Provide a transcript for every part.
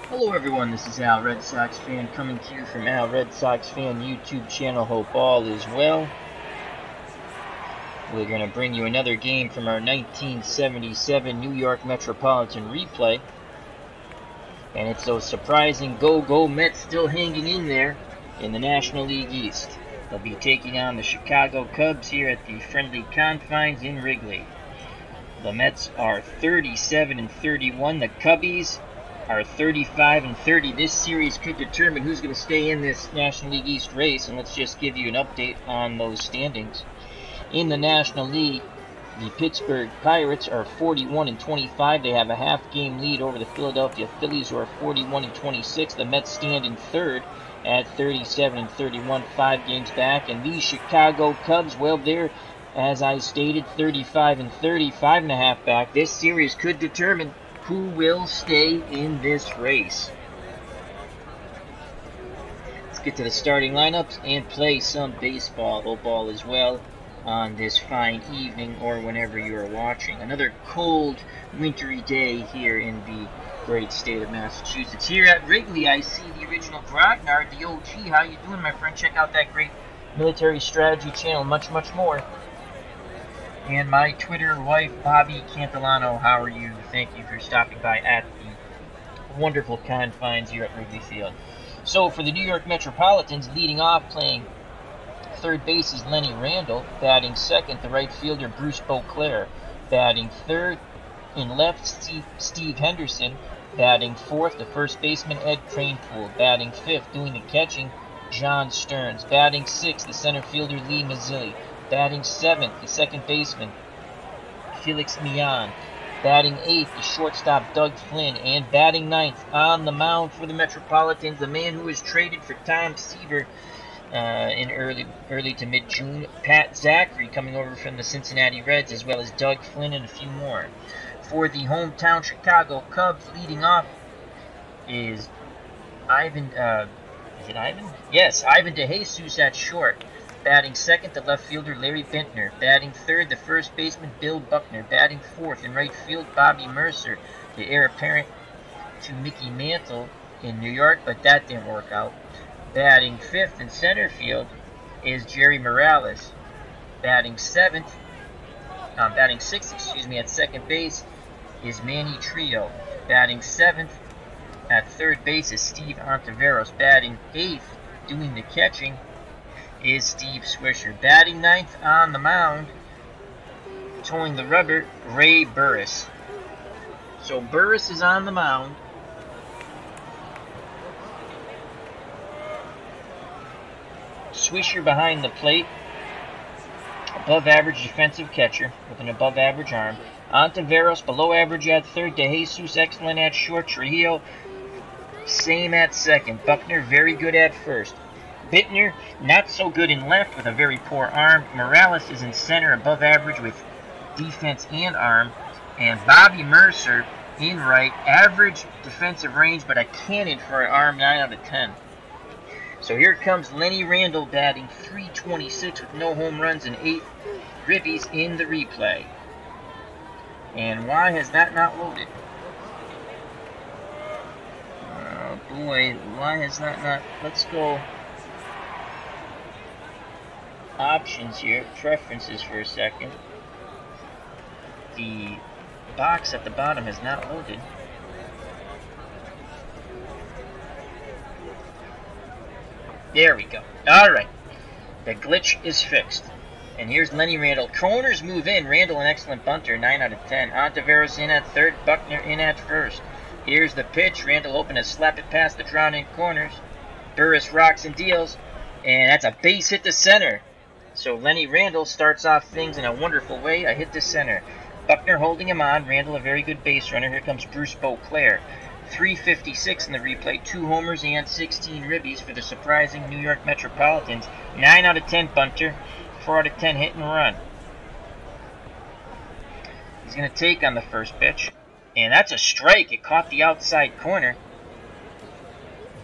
Hello everyone, this is Al Red Sox Fan coming to you from Al Red Sox Fan YouTube channel. Hope all is well. We're going to bring you another game from our 1977 New York Metropolitan replay. And it's those surprising Go Mets still hanging in there in the National League East. They'll be taking on the Chicago Cubs here at the friendly confines in Wrigley. The Mets are 37-31. The Cubbies are 35-30. This series could determine who's going to stay in this National League East race, and let's just give you an update on those standings. In the National League, the Pittsburgh Pirates are 41-25. They have a half-game lead over the Philadelphia Phillies, who are 41-26. The Mets stand in third at 37-31, 5 games back. And these Chicago Cubs, well, they're, as I stated, 35-30, 5.5 back. This series could determine who will stay in this race. Let's get to the starting lineups and play some baseball. Hope all is well on this fine evening or whenever you are watching. Another cold, wintry day here in the great state of Massachusetts. Here at Wrigley, I see the original Grognard, the OG. How you doing, my friend? Check out that great military strategy channel, much more. And my Twitter wife, Bobby Cantillano, how are you? Thank you for stopping by at the wonderful confines here at Wrigley Field. So for the New York Metropolitans, leading off playing third base is Lenny Randle. Batting second, the right fielder Bruce Beauclair. Batting third, in left, Steve Henderson. Batting fourth, the first baseman Ed Kranepool. Batting fifth, doing the catching, John Stearns. Batting sixth, the center fielder Lee Mazzilli. Batting seventh, the second baseman, Felix Millan. Batting eighth, the shortstop, Doug Flynn. And batting ninth, on the mound for the Metropolitans, the man who was traded for Tom Seaver in early to mid-June, Pat Zachary, coming over from the Cincinnati Reds, as well as Doug Flynn and a few more. For the hometown Chicago Cubs, leading off is Ivan, is it Ivan? Yes, Ivan DeJesus at short. Batting second, the left fielder Larry Bentner. Batting third, the first baseman Bill Buckner. Batting fourth, in right field, Bobby Mercer, the heir apparent to Mickey Mantle in New York, but that didn't work out. Batting fifth in center field is Jerry Morales. Batting sixth, at second base is Manny Trillo. Batting seventh at third base is Steve Ontiveros. Batting eighth, doing the catching, is Steve Swisher. Batting ninth on the mound, towing the rubber, Ray Burris. So Burris is on the mound. Swisher behind the plate, above average defensive catcher with an above average arm. Ontiveros below average at third. DeJesus excellent at short. Trujillo same at second. Buckner very good at first. Bittner, not so good in left with a very poor arm. Morales is in center, above average with defense and arm. And Bobby Mercer in right, average defensive range, but a cannon for an arm, 9 out of 10. So here comes Lenny Randle batting .326 with no home runs and 8 ribbies in the replay. And why has that not loaded? Oh boy, why has that not... Let's go... options here, preferences for a second. The box at the bottom has not loaded. There we go. Alright. The glitch is fixed. And here's Lenny Randle. Corners move in. Randle an excellent bunter, 9 out of 10. Ontiveros in at third, Buckner in at first. Here's the pitch. Randle hoping to slap it past the drawn-in corners. Burris rocks and deals. And that's a base hit to center. So Lenny Randle starts off things in a wonderful way. A hit to center. Buckner holding him on. Randle a very good base runner. Here comes Bruce Beauclair. .356 in the replay. 2 homers and 16 ribbies for the surprising New York Metropolitans. 9 out of 10 bunter. 4 out of 10 hit and run. He's going to take on the first pitch. And that's a strike. It caught the outside corner.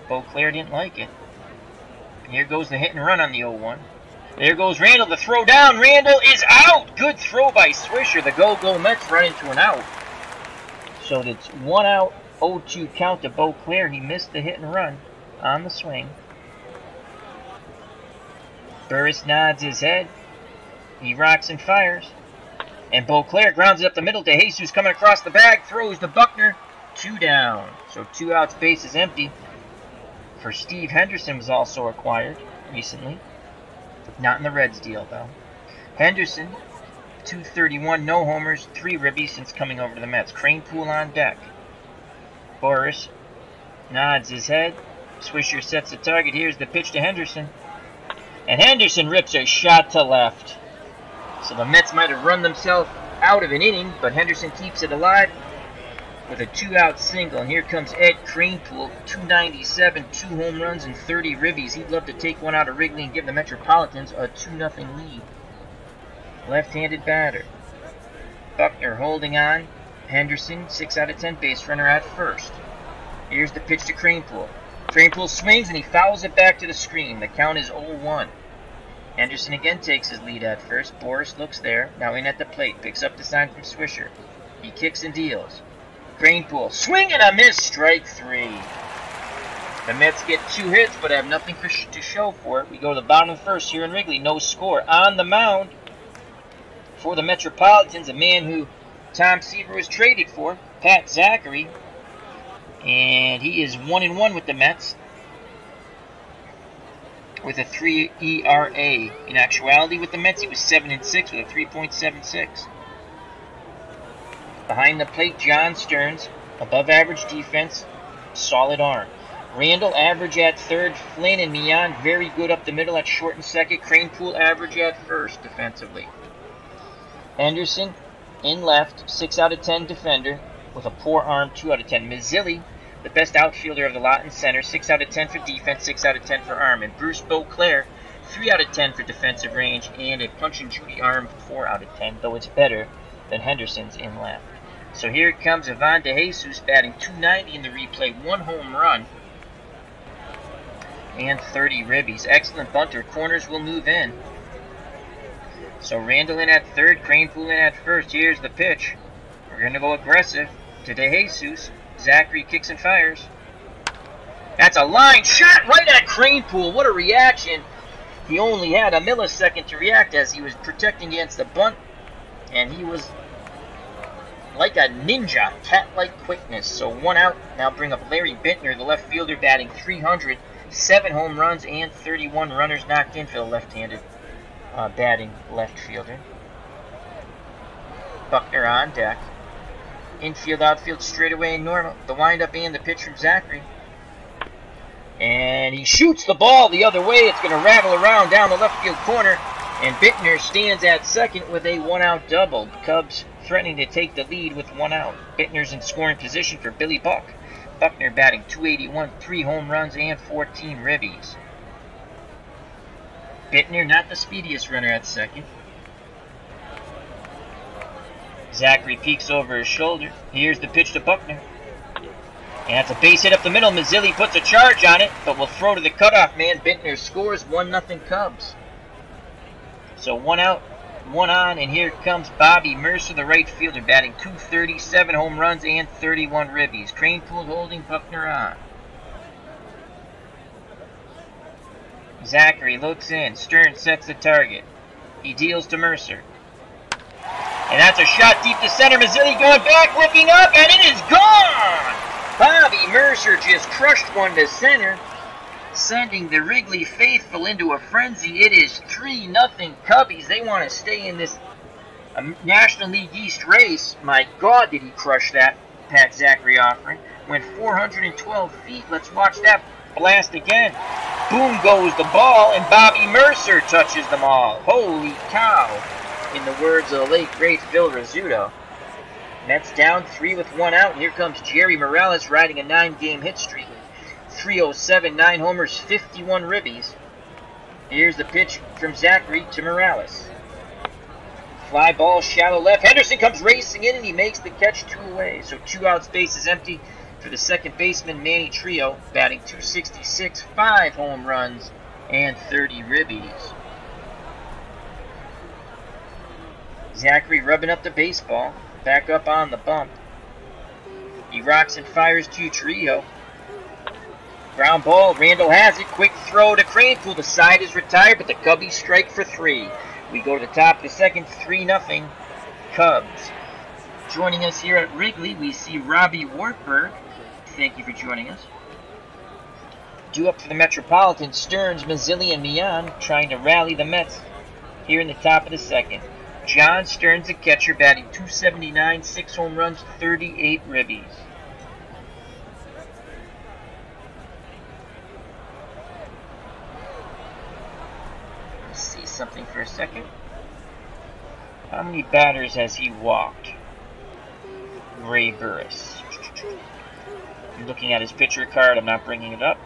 Beauclair didn't like it. And here goes the hit and run on the 0-1. There goes Randle, the throw down. Randle is out. Good throw by Swisher. The Go Mets run into an out. So it's 1 out 0-2 count to Beauclair. He missed the hit and run on the swing. Burris nods his head. He rocks and fires. And Beauclair grounds it up the middle to Jesus coming across the bag. Throws to Buckner. 2 down. So 2 outs, base is empty. For Steve Henderson was also acquired recently. Not in the Reds deal, though. Henderson, 231, no homers, 3 ribbies since coming over to the Mets. Kranepool on deck. Boris nods his head. Swisher sets the target. Here's the pitch to Henderson. And Henderson rips a shot to left. So the Mets might have run themselves out of an inning, but Henderson keeps it alive with a 2-out single. And here comes Ed Kranepool, 297, 2 home runs and 30 ribbies. He'd love to take one out of Wrigley and give the Metropolitans a 2-0 lead. Left-handed batter. Buckner holding on. Henderson, 6 out of 10, base runner at first. Here's the pitch to Kranepool. Kranepool swings and he fouls it back to the screen. The count is 0-1. Henderson again takes his lead at first. Boris looks there. Now in at the plate. Picks up the sign from Swisher. He kicks and deals. Kranepool. Swing and a miss. Strike 3. The Mets get 2 hits but have nothing to show for it. We go to the bottom of the first here in Wrigley. No score. On the mound for the Metropolitans, a man who Tom Seaver was traded for, Pat Zachary. And he is 1-1 with the Mets, with a 3 ERA. In actuality, with the Mets, he was 7-6 with a 3.76. Behind the plate, John Stearns, above average defense, solid arm. Randall, average at third. Flynn and Mian, very good up the middle at short and second. Kranepool, average at first defensively. Henderson, in left, 6 out of 10 defender, with a poor arm, 2 out of 10. Mazzilli, the best outfielder of the lot in center, 6 out of 10 for defense, 6 out of 10 for arm. And Bruce Beauclair, 3 out of 10 for defensive range, and a punch-and-judy arm, 4 out of 10, though it's better than Henderson's in left. So here comes Ivan DeJesus batting .290 in the replay, 1 home run, and 30 ribbies. Excellent bunter. Corners will move in. So Randall in at third, Kranepool in at first. Here's the pitch. We're going to go aggressive to DeJesus. Zachary kicks and fires. That's a line shot right at Kranepool. What a reaction. He only had a millisecond to react as he was protecting against the bunt. And he was like a ninja, cat-like quickness. So 1 out. Now bring up Larry Bittner, the left fielder, batting .300. 7 home runs and 31 runners knocked in for the left-handed batting left fielder. Buckner on deck. Infield, outfield, straightaway and normal. The windup and the pitch from Zachary. And he shoots the ball the other way. It's going to rattle around down the left field corner. And Bittner stands at second with a 1-out double. Cubs threatening to take the lead with 1 out. Bittner's in scoring position for Billy Buck. Buckner batting .281, 3 home runs and 14 ribbies. Bittner not the speediest runner at second. Zachary peeks over his shoulder. Here's the pitch to Buckner. And that's a base hit up the middle. Mazzilli puts a charge on it, but will throw to the cutoff man. Bittner scores 1-0 Cubs. So 1 out, 1 on, and here comes Bobby Mercer, the right fielder, batting .230, 7 home runs and 31 ribbies. Kranepool holding Buckner on. Zachary looks in. Stearns sets the target. He deals to Mercer. And that's a shot deep to center. Mazzilli going back, looking up, and it is gone! Bobby Mercer just crushed one to center, sending the Wrigley faithful into a frenzy. It is 3-0 Cubbies. They want to stay in this National League East race. My God, did he crush that Pat Zachary offering. Went 412 feet. Let's watch that blast again. Boom goes the ball, and Bobby Mercer touches them all. Holy cow, in the words of the late, great Phil Rizzuto. Mets down 3 with 1 out, and here comes Jerry Morales riding a 9-game hit streak. 307, 9 homers, 51 ribbies. Here's the pitch from Zachary to Morales. Fly ball, shallow left. Henderson comes racing in, and he makes the catch 2 away. So 2 outs, base is empty for the second baseman, Manny Trio, batting .266, 5 home runs, and 30 ribbies. Zachary rubbing up the baseball, back up on the bump. He rocks and fires to Trio. Ground ball, Randall has it. Quick throw to Kranepool. The side is retired, but the Cubbies strike for 3. We go to the top of the second, 3-0 Cubs. Joining us here at Wrigley, we see Robbie Wartburg. Thank you for joining us. Due up for the Metropolitan, Stearns, Mazzilli, and Mian trying to rally the Mets here in the top of the second. John Stearns, the catcher, batting .279, 6 home runs, 38 ribbies. Let's see something for a second. How many batters has he walked? Ray Burris. I'm looking at his pitcher card. I'm not bringing it up.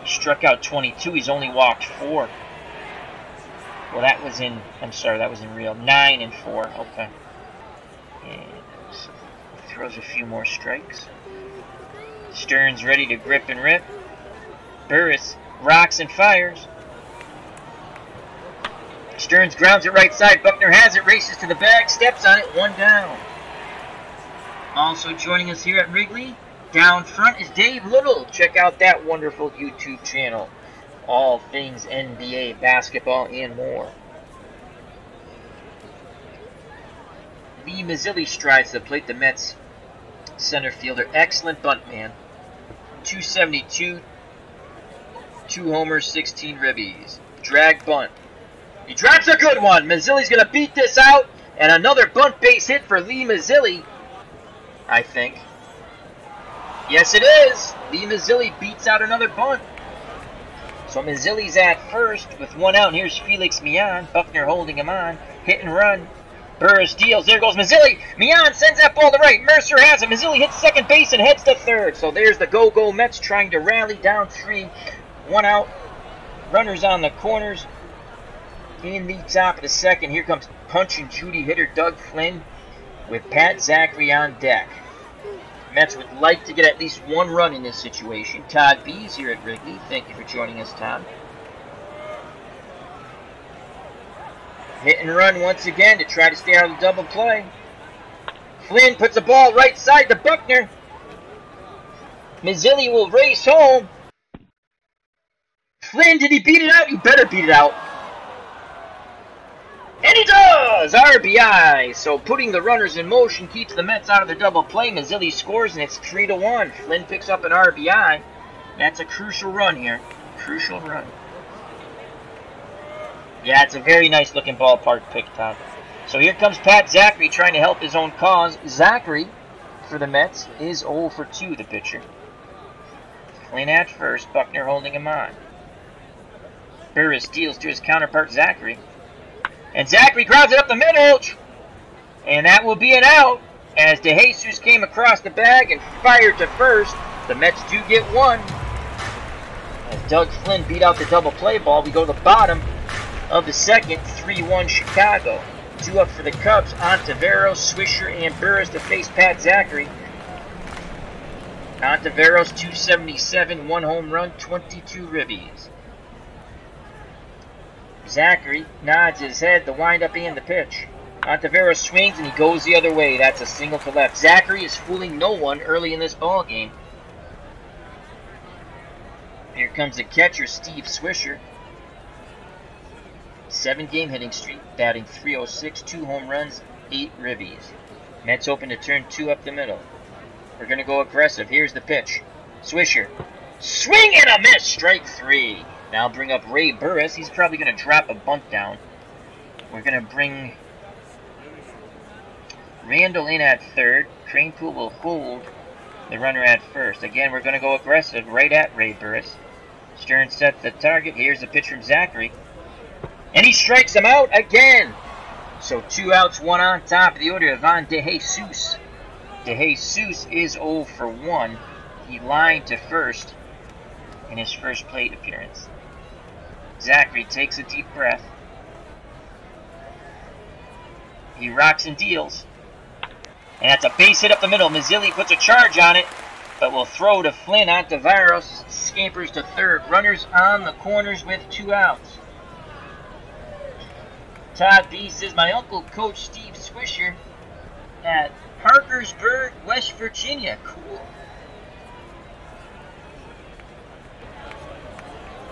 He struck out 22. He's only walked 4. Well, that was in, I'm sorry, that was in real. 9 and 4. Okay. And so throws a few more strikes. Stearns ready to grip and rip. Burris rocks and fires. Stearns grounds it right side. Buckner has it, races to the bag, steps on it, 1 down. Also joining us here at Wrigley, down front is Dave Little. Check out that wonderful YouTube channel. All things NBA, basketball, and more. Lee Mazzilli strides to the plate, the Mets center fielder. Excellent bunt man. .272, 2 homers, 16 ribbies. Drag bunt. He drops a good one. Mazzilli's going to beat this out. And another bunt base hit for Lee Mazzilli, I think. Yes, it is. Lee Mazzilli beats out another bunt. So Mazzilli's at first with 1 out. And here's Felix Mian. Buckner holding him on. Hit and run. Burris deals. There goes Mazzilli. Mian sends that ball to right. Mercer has it. Mazzilli hits second base and heads to third. So there's the go-go Mets trying to rally down 3. 1 out. Runners on the corners. In the top of the second, here comes punch and Judy hitter Doug Flynn with Pat Zachary on deck. Mets would like to get at least 1 run in this situation. Todd Bees here at Wrigley. Thank you for joining us, Todd. Hit and run once again to try to stay out of the double play. Flynn puts the ball right side to Buckner. Mazzilli will race home. Flynn, did he beat it out? He better beat it out. And he does! RBI! So putting the runners in motion keeps the Mets out of the double play. Mazzilli scores and it's 3-1. Flynn picks up an RBI. That's a crucial run here. Crucial run. Yeah, it's a very nice looking ballpark pick, Todd. So here comes Pat Zachary trying to help his own cause. Zachary, for the Mets, is 0 for 2, the pitcher. Flynn at first, Buckner holding him on. Burris deals to his counterpart, Zachary. And Zachary grounds it up the middle. And that will be an out as DeJesus came across the bag and fired to first. The Mets do get 1. As Doug Flynn beat out the double play ball, we go to the bottom of the second, 3-1 Chicago. 2 up for the Cubs. Ontiveros, Swisher, and Burris to face Pat Zachary. Ontiveros, .277, 1 home run, 22 ribbies. Zachary nods his head, the windup and the pitch. Ontiveros swings and he goes the other way. That's a single to left. Zachary is fooling no one early in this ball game. Here comes the catcher, Steve Swisher. 7-game hitting streak, batting .306, 2 home runs, 8 ribbies. Mets open to turn 2 up the middle. We're going to go aggressive. Here's the pitch. Swisher. Swing and a miss. Strike 3. Now bring up Ray Burris. He's probably going to drop a bunt down. We're going to bring Randall in at third. Kranepool will hold the runner at first. Again, we're going to go aggressive right at Ray Burris. Stearns sets the target. Here's the pitch from Zachary. And he strikes him out again. So 2 outs, 1 on top of the order. Ivan DeJesus. DeJesus is 0 for 1. He lined to first in his first plate appearance. Zachary takes a deep breath. He rocks and deals. And that's a base hit up the middle. Mazzilli puts a charge on it, but will throw to Flynn. Ontiveros scampers to third. Runners on the corners with 2 outs. Todd B says, my uncle, Coach Steve Swisher at Parkersburg, West Virginia. Cool.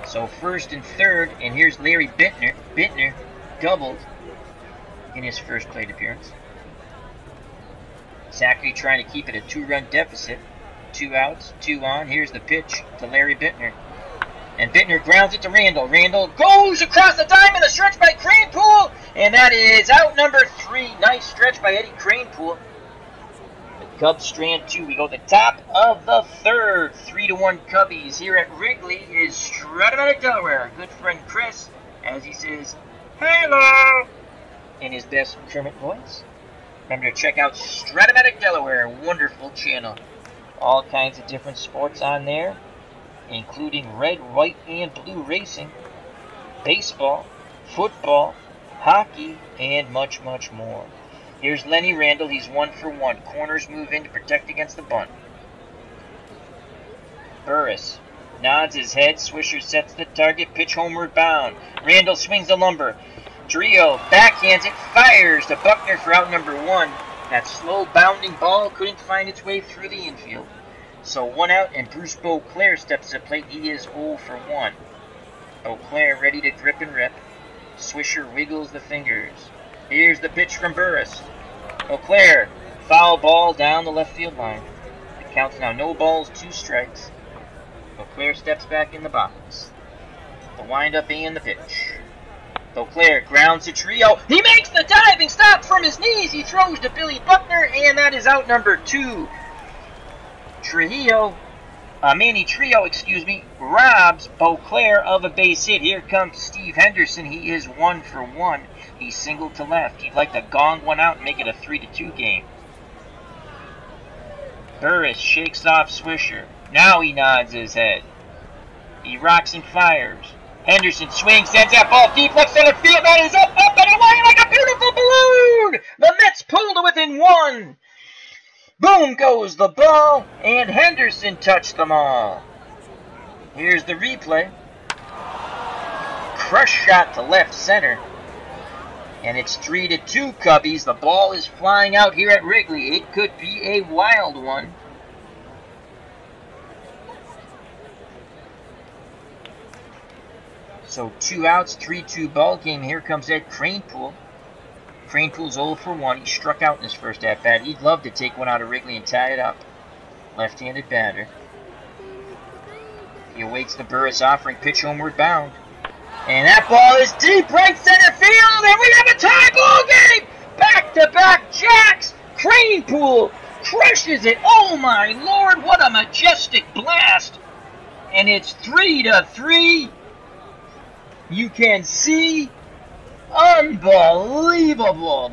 So first and third, and here's Larry Bittner. Bittner doubled in his first plate appearance. Zachary trying to keep it a 2-run deficit. 2 outs, 2 on. Here's the pitch to Larry Bittner. And Bittner grounds it to Randall. Randall goes across the diamond, a stretch by Kranepool, and that is out number 3. Nice stretch by Eddie Kranepool. The Cubs strand 2. We go to the top of the third. 3-1 Cubbies here at Wrigley is Stratomatic, Delaware. Good friend Chris, as he says, "Hello," in his best Kermit voice. Remember to check out Stratomatic, Delaware. Wonderful channel. All kinds of different sports on there, including red, white, and blue racing, baseball, football, hockey, and much, much more. Here's Lenny Randall. He's 1 for 1. Corners move in to protect against the bunt. Burris nods his head. Swisher sets the target. Pitch homeward bound. Randall swings the lumber. Trio backhands it. Fires to Buckner for out number 1. That slow bounding ball couldn't find its way through the infield. So 1 out, and Bruce Beauclair steps to the plate. He is 0 for 1. Beauclair ready to grip and rip. Swisher wiggles the fingers. Here's the pitch from Burris. Beauclair, foul ball down the left field line. It counts now 0 balls, 2 strikes. Beauclair steps back in the box. The windup and the pitch. Beauclair grounds to Trio. He makes the diving stop from his knees. He throws to Billy Buckner, and that is out number 2. Manny Trio, robs Beauclair of a base hit. Here comes Steve Henderson. He is 1 for 1. He's singled to left. He'd like to gong one out and make it a 3-2 game. Burris shakes off Swisher. Now he nods his head. He rocks and fires. Henderson swings, sends that ball deep left center field. That is up, and away like a beautiful balloon. The Mets pull to within 1. Boom goes the ball, and Henderson touched them all. Here's the replay. Crush shot to left center. And it's 3-2 Cubbies. The ball is flying out here at Wrigley. It could be a wild one. So 2 outs, 3-2 ball game. Here comes Ed Kranepool. Kranepool's 0 for 1. He struck out in his first at-bat. He'd love to take one out of Wrigley and tie it up. Left-handed batter. He awaits the Burris offering. Pitch homeward bound. And that ball is deep right center field, and we have a tie ball game! Back-to-back jacks! Kranepool crushes it. Oh my lord, what a majestic blast! And it's 3-3. You can see. Unbelievable.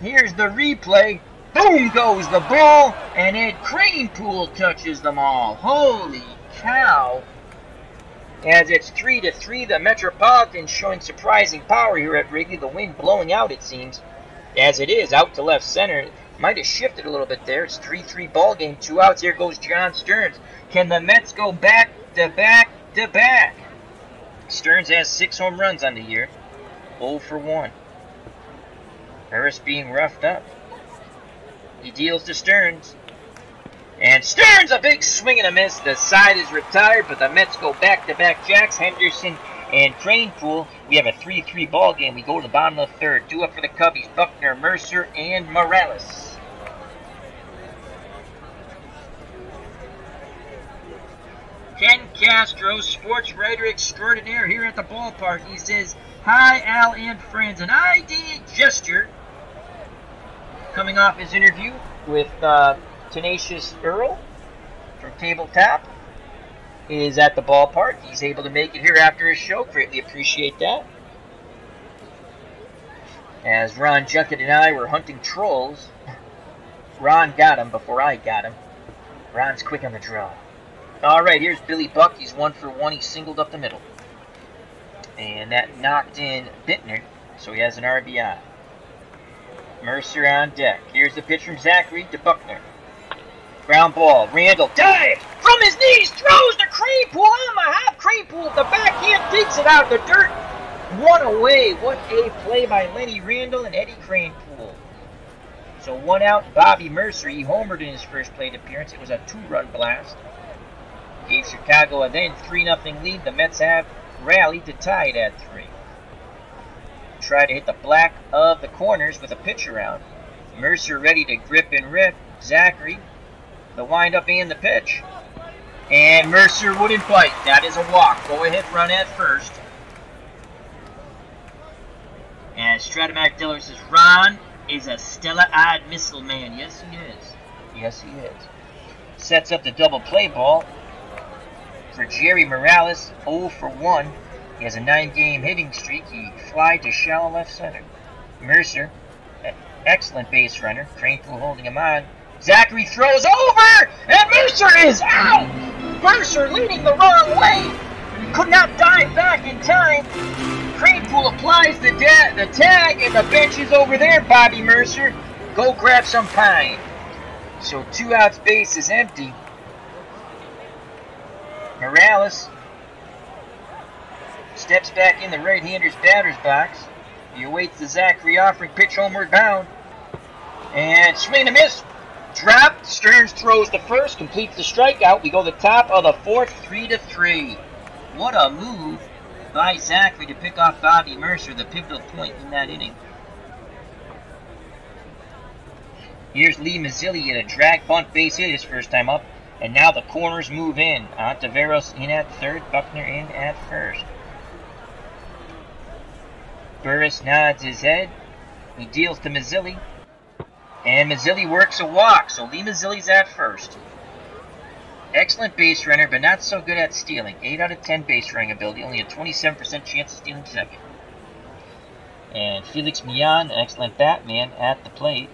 Here's the replay. Boom goes the ball, and Ed Kranepool touches them all. Holy cow. As it's 3-3, the Metropolitan showing surprising power here at Wrigley. The wind blowing out, it seems. As it is, out to left center. Might have shifted a little bit there. It's 3-3 ball game. 2 outs. Here goes John Stearns. Can the Mets go back to back to back? Stearns has 6 home runs on the year. 0 for 1. Burris being roughed up. He deals to Stearns. And Stearns, a big swing and a miss. The side is retired, but the Mets go back-to-back jacks. Henderson and Kranepool. We have a 3-3 ball game. We go to the bottom of the third. 2 up for the Cubbies. Buckner, Mercer, and Morales. Ken Castro, sports writer extraordinaire here at the ballpark. He says, "Hi, Al and friends." An ID gesture coming off his interview with Tenacious Earl from Tabletop is at the ballpark. He's able to make it here after his show. Greatly appreciate that. As Ron Junkett and I were hunting trolls, Ron got him before I got him. Ron's quick on the draw. All right, here's Billy Buck. He's 1 for 1. He singled up the middle. And that knocked in Bittner, so he has an RBI. Mercer on deck. Here's the pitch from Zachary to Buckner. Ground ball. Randall dives from his knees, throws to Kranepool on the hop. Kranepool at the backhand digs it out of the dirt. 1 away. What a play by Lenny Randall and Eddie Kranepool. So 1 out, Bobby Mercer. He homered in his first plate appearance. It was a 2-run blast. Gave Chicago a then 3-0 lead. The Mets have rallied to tie it at 3. Try to hit the black of the corners with a pitch around. Mercer ready to grip and rip. Zachary, the windup and the pitch. And Mercer wouldn't bite. That is a walk. Go ahead, run at first. And Stratomac Diller says, Ron is a stellar-eyed missile man. Yes, he is. Yes, he is. Sets up the double play ball for Jerry Morales, 0 for 1. He has a 9-game hitting streak. He flied to shallow left center. Mercer, excellent base runner. Kranepool holding him on. Zachary throws over, and Mercer is out! Mercer leading the wrong way. Could not dive back in time. Kranepool applies the tag, and the bench is over there, Bobby Mercer. Go grab some pine. So 2 outs, base is empty. Morales steps back in the right-hander's batter's box. He awaits the Zachary offering, pitch homeward bound. And swing and a miss. Dropped. Stearns throws the first, completes the strikeout. We go to the top of the 4th, 3-3. What a move by Zachary to pick off Bobby Mercer, the pivotal point in that inning. Here's Lee Mazzilli at a drag bunt base hit his first time up. And now the corners move in. Ontiveros in at third, Buckner in at first. Burris nods his head. He deals to Mazzilli. And Mazzilli works a walk, so Lee Mazzilli's at first. Excellent base runner, but not so good at stealing. 8 out of 10 base running ability, only a 27% chance of stealing second. And Felix Millan, excellent Batman, at the plate.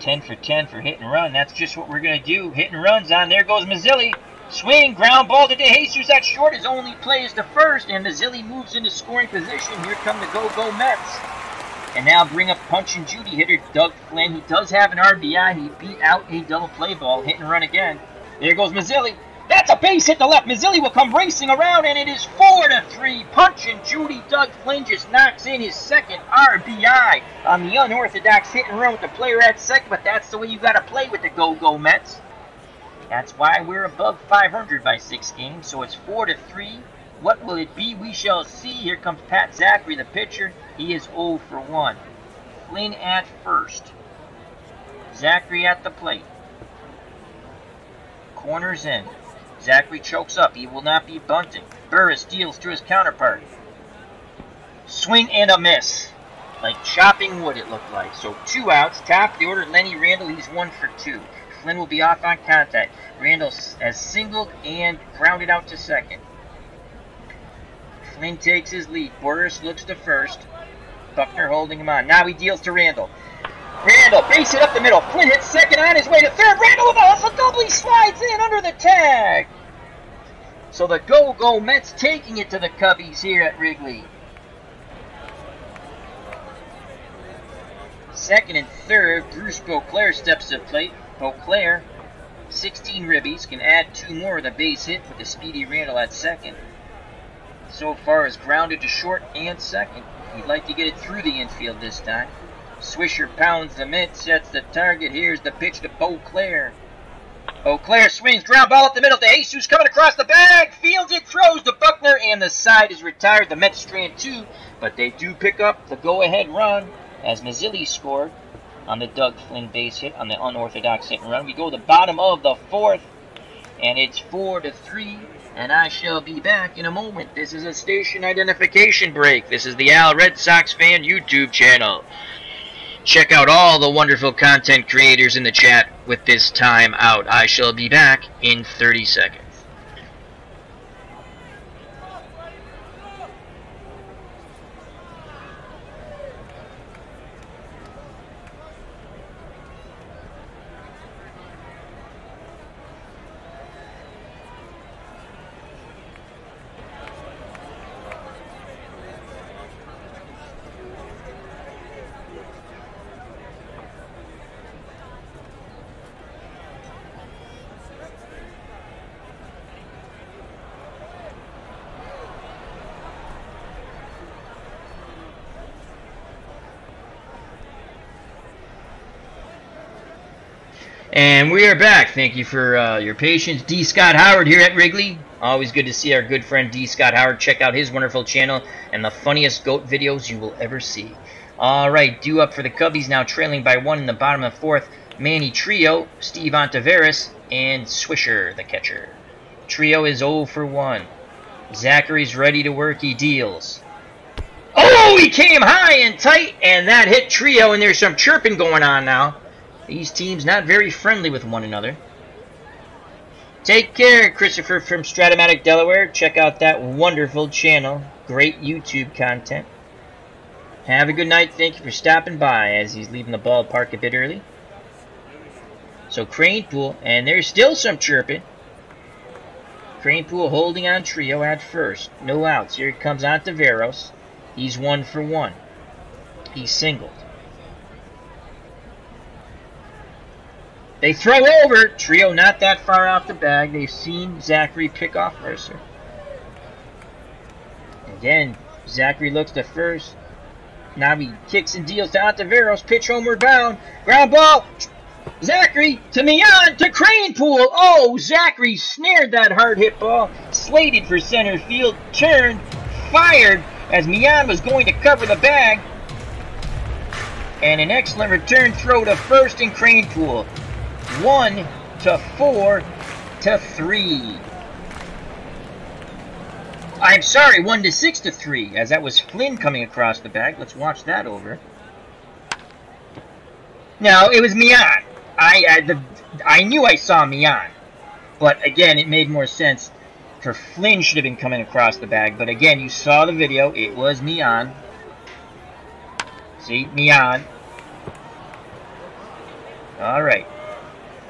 10 for 10 for hit and run. That's just what we're going to do. Hit and runs on. There goes Mazzilli. Swing, ground ball to DeJesus at short. His only play is to first, and Mazzilli moves into scoring position. Here come the go-go Mets. And now bring up Punch and Judy hitter Doug Flynn. He does have an RBI. He beat out a double play ball. Hit and run again. There goes Mazzilli. That's a base hit to left. Mazzilli will come racing around, and it is 4-3. Punch and Judy. Doug Flynn just knocks in his second RBI on the unorthodox hit and run with the player at second, but that's the way you got to play with the go-go Mets. That's why we're above 500 by 6 games, so it's 4-3. What will it be? We shall see. Here comes Pat Zachary, the pitcher. He is 0 for 1. Flynn at first. Zachary at the plate. Corners in. Zachary chokes up. He will not be bunting. Burris deals to his counterpart. Swing and a miss. Like chopping wood, it looked like. So 2 outs. Top of the order, Lenny Randall. He's 1 for 2. Flynn will be off on contact. Randall has singled and grounded out to second. Flynn takes his lead. Burris looks to first. Buckner holding him on. Now he deals to Randall. Randall, base hit up the middle. Flynn hits second on his way to third. Randall with a hustle double. He slides in under the tag. So the go-go Mets taking it to the Cubbies here at Wrigley. Second and third, Bruce Beauclair steps to the plate. Beauclair, 16 ribbies, can add 2 more with a base hit with the speedy Randall at second. So far is grounded to short and second. He'd like to get it through the infield this time. Swisher pounds the mitt, sets the target. Here's the pitch to Beauclair. Beauclair swings, ground ball up the middle to Jesus coming across the bag. Fields it, throws to Buckner, and the side is retired. The Mets strand 2, but they do pick up the go-ahead run as Mazzilli scored on the Doug Flynn base hit on the unorthodox hit and run. We go to the bottom of the 4th, and it's 4-3. And I shall be back in a moment. This is a station identification break. This is the Al Red Sox Fan YouTube channel. Check out all the wonderful content creators in the chat with this time out. I shall be back in 30 seconds. And we are back. Thank you for your patience. D. Scott Howard here at Wrigley. Always good to see our good friend D. Scott Howard. Check out his wonderful channel and the funniest GOAT videos you will ever see. Alright, due up for the Cubbies, now trailing by 1 in the bottom of the 4th. Manny Trio, Steve Ontiveros, and Swisher, the catcher. Trio is 0 for 1. Zachary's ready to work. He deals. Oh, he came high and tight, and that hit Trio, and there's some chirping going on now. These teams not very friendly with one another. Take care, Christopher from Stratomatic, Delaware. Check out that wonderful channel. Great YouTube content. Have a good night. Thank you for stopping by as he's leaving the ballpark a bit early. So Kranepool, and there's still some chirping. Kranepool holding on Trio at first. No outs. Here comes Ontiveros. He's 1 for 1. He's singled. They throw over. Trio not that far off the bag. They've seen Zachary pick off Mercer. Again, Zachary looks to first. Now he kicks and deals to Ontiveros. Pitch homeward bound. Ground ball. Zachary to Mian to Kranepool. Oh, Zachary snared that hard hit ball. Slated for center field. Turned. Fired as Mian was going to cover the bag. And an excellent return throw to first in Kranepool. 1 to 4 to 3. I'm sorry, 1 to 6 to 3, as that was Flynn coming across the bag. Let's watch that over. No, it was Mian. I knew I saw Mian, but again, it made more sense for Flynn should have been coming across the bag. But again, you saw the video. It was Mian. See, Mian. All right.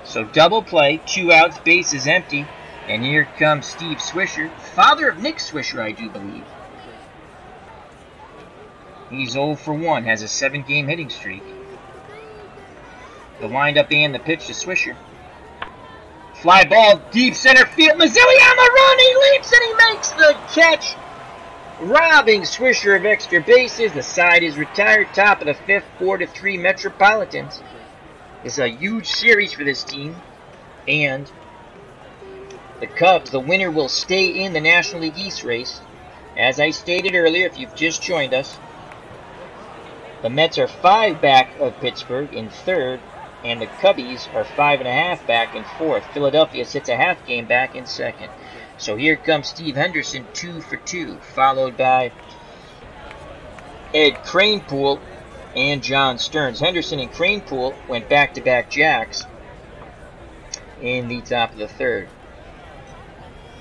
So double play, 2 outs, base is empty, and here comes Steve Swisher, father of Nick Swisher, I do believe. He's 0 for 1, has a 7-game hitting streak. The windup and the pitch to Swisher. Fly ball, deep center field, Mazzilli on the run, he leaps and he makes the catch, robbing Swisher of extra bases. The side is retired, top of the 5th, 4 to 3 Metropolitans. It's a huge series for this team, and the Cubs, the winner, will stay in the National League East race. As I stated earlier, if you've just joined us, the Mets are 5 back of Pittsburgh in 3rd, and the Cubbies are 5.5 back in 4th. Philadelphia sits a half game back in 2nd. So here comes Steve Henderson, 2 for 2, followed by Ed Kranepool and John Stearns. Henderson and Kranepool went back-to-back jacks in the top of the 3rd.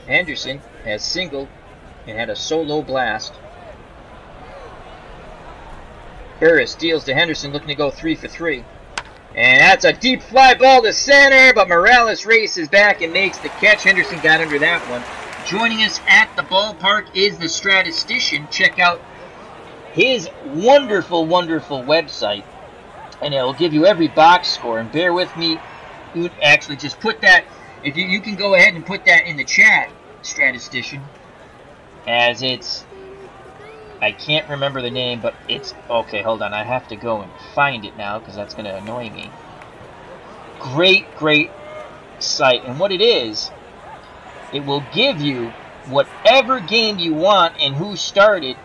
Henderson has singled and had a solo blast. Burris deals to Henderson, looking to go 3 for 3. And that's a deep fly ball to center, but Morales races back and makes the catch. Henderson got under that one. Joining us at the ballpark is the statistician. Check out his wonderful, wonderful website, and it will give you every box score. And bear with me, you actually just put that, if you can go ahead and put that in the chat, statistician, as it's, I can't remember the name, but it's, okay, hold on, I have to go and find it now, because that's going to annoy me. Great, great site, and what it is, it will give you whatever game you want and who started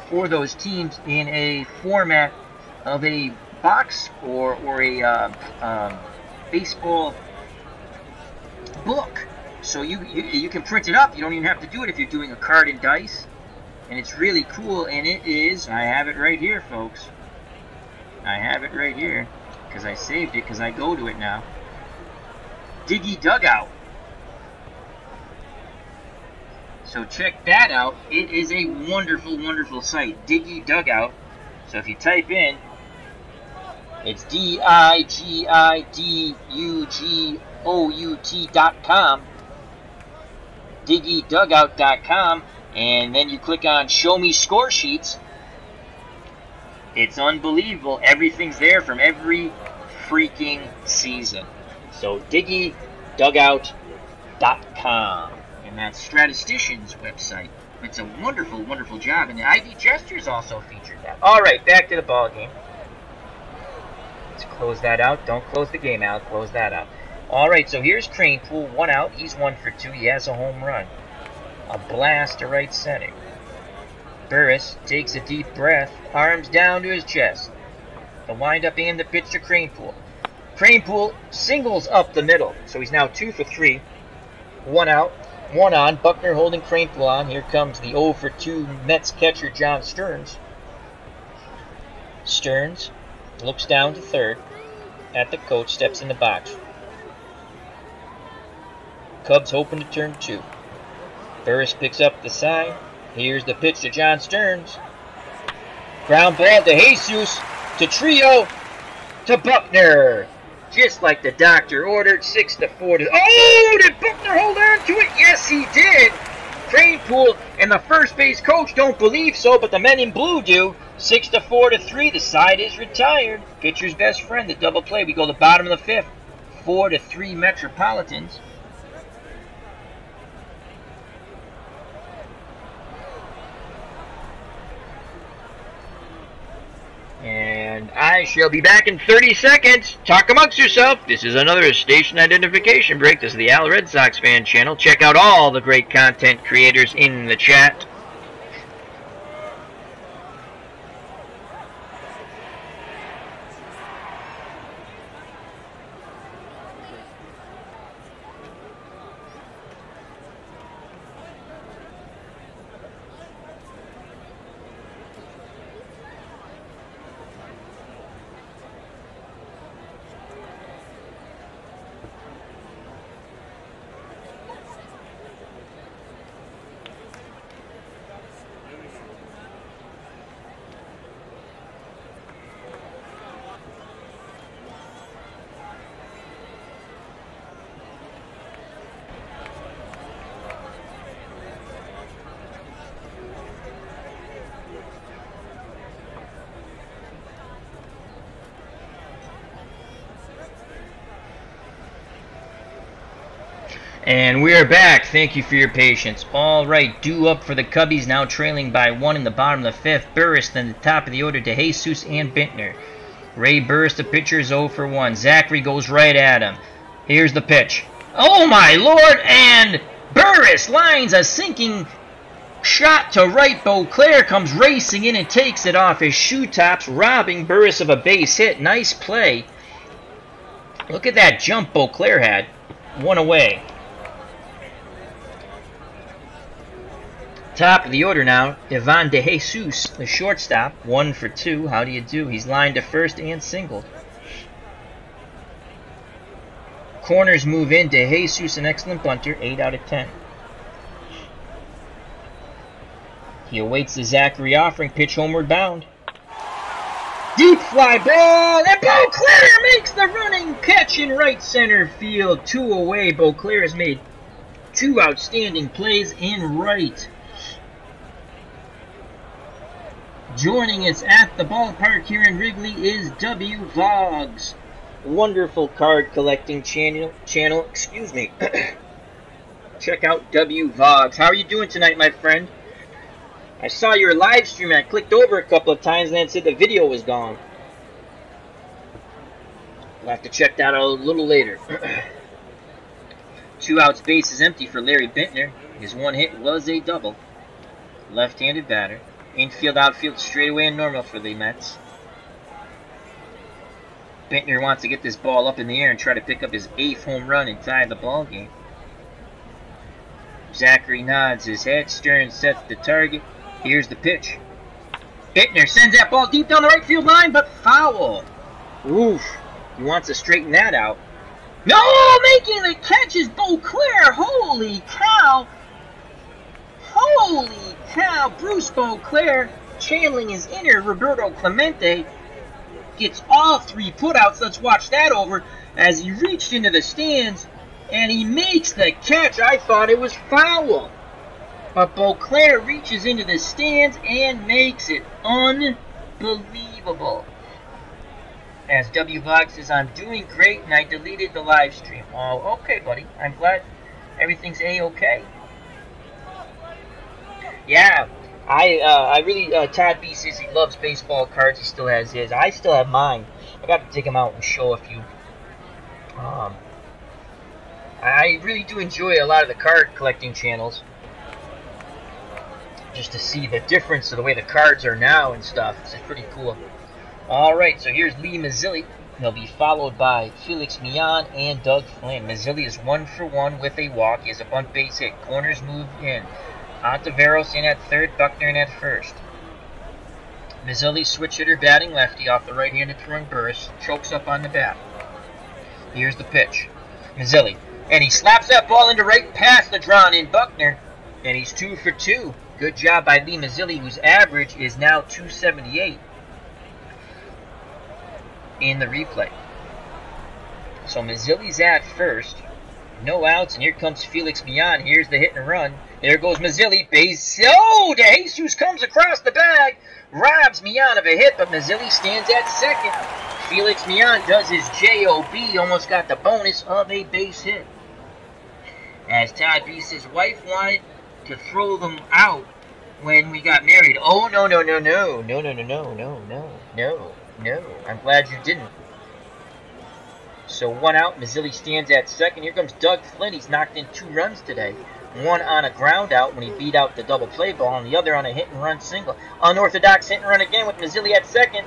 for those teams in a format of a box or a baseball book. So you can print it up. You don't even have to do it if you're doing a card and dice. And it's really cool, and it is, I have it right here, folks. I have it right here, because I saved it, because I go to it now. Diggy Dugout. So check that out. It is a wonderful, wonderful site, Diggy Dugout. So if you type in, it's DIGIDUGOUT.com, DiggyDugout.com, and then you click on Show Me Score Sheets. It's unbelievable. Everything's there from every freaking season. So DiggyDugout.com. And that's Statistician's website. It's a wonderful, wonderful job. And the ID Gestures also featured that. Alright, back to the ball game. Let's close that out. Don't close the game out. Close that out. Alright, so here's Kranepool, 1 out. He's 1 for 2. He has a home run. A blast to right center. Burris takes a deep breath, arms down to his chest. The windup and the pitch to Kranepool. Kranepool singles up the middle, so he's now 2 for 3. 1 out, 1 on. Buckner holding Kranepool on. Here comes the 0 for 2 Mets catcher John Stearns. Stearns looks down to third at the coach, steps in the box. Cubs hoping to turn 2. Burris picks up the sign. Here's the pitch to John Stearns. Ground ball to Jesus, to Trio, to Buckner. Just like the doctor ordered, 6-4. Oh, did Buckner hold on to it? Yes, he did. Kranepool and the first base coach don't believe so, but the men in blue do. 6-4 to 3. The side is retired. Pitcher's best friend, the double play. We go to the bottom of the 5th. 4-3 Metropolitans. And I shall be back in 30 seconds. Talk amongst yourself. This is another station identification break. This is the Al Red Sox fan channel. Check out all the great content creators in the chat. And we are back. Thank you for your patience. All right, due up for the Cubbies, now trailing by 1 in the bottom of the 5th. Burris, then the top of the order to Jesus and Bintner. Ray Burris, the pitcher, is 0 for 1. Zachary goes right at him. Here's the pitch. Oh my lord! And Burris lines a sinking shot to right. Beauclair comes racing in and takes it off his shoe tops, robbing Burris of a base hit. Nice play. Look at that jump Beauclair had. 1 away. Top of the order now, Ivan De Jesus, the shortstop, 1 for 2. How do you do? He's lined to first and singled. Corners move in. De Jesus, an excellent bunter, 8 out of 10. He awaits the Zachary offering, pitch homeward bound. Deep fly ball, and Beauclair makes the running catch in right center field. 2 away. Beauclair has made 2 outstanding plays in right. Joining us at the ballpark here in Wrigley is W. Vogs. Wonderful card collecting channel. Excuse me. Check out W. Vogs. How are you doing tonight, my friend? I saw your live stream and I clicked over a couple of times and then it said the video was gone. We'll have to check that out a little later. 2 outs, base is empty for Larry Bintner. His 1 hit was a double. Left-handed batter. Infield, outfield, straightaway and normal for the Mets. Bintner wants to get this ball up in the air and try to pick up his 8th home run and tie the ball game. Zachary nods his head. Stearns sets the target. Here's the pitch. Bintner sends that ball deep down the right field line, but foul. Oof. He wants to straighten that out. No! Making the catch is Beauclair. Holy cow. Holy cow. Bruce Beauclair, channeling his inner Roberto Clemente, gets all 3 putouts. Let's watch that over as he reached into the stands and he makes the catch. I thought it was foul. But Beauclair reaches into the stands and makes it. Unbelievable. As W. Vlog says, I'm doing great and I deleted the live stream. Oh, okay, buddy. I'm glad everything's A-okay. Yeah, I really, Todd B says he loves baseball cards. He still has his. I still have mine. I got to take them out and show a few. I really do enjoy a lot of the card collecting channels, just to see the difference of the way the cards are now and stuff. It's pretty cool. Alright, so here's Lee Mazzilli. He'll be followed by Felix Millan and Doug Flynn. Mazzilli is 1 for 1 with a walk. He has a bunt base hit. Corners move in. Ontiveros in at third, Buckner in at first. Mazzilli, switch hitter, batting lefty off the right-handed throwing Burris. Chokes up on the bat. Here's the pitch. Mazzilli. And he slaps that ball into right past the drawn-in Buckner. And he's 2 for 2. Good job by Lee Mazzilli, whose average is now 278 in the replay. So Mazzilli's at first. No outs, and here comes Felix Millan. Here's the hit and run. There goes Mazzilli. Base. Oh, De Jesus comes across the bag. Robs Millan of a hit, but Mazzilli stands at second. Felix Millan does his J.O.B. Almost got the bonus of a base hit. As Todd B. says, wife wanted to throw them out when we got married. Oh, no. I'm glad you didn't. So 1 out. Mazzilli stands at second. Here comes Doug Flynn. He's knocked in 2 runs today. 1 on a ground out when he beat out the double play ball, and the other on a hit and run single. Unorthodox hit and run again with Mazzilli at second.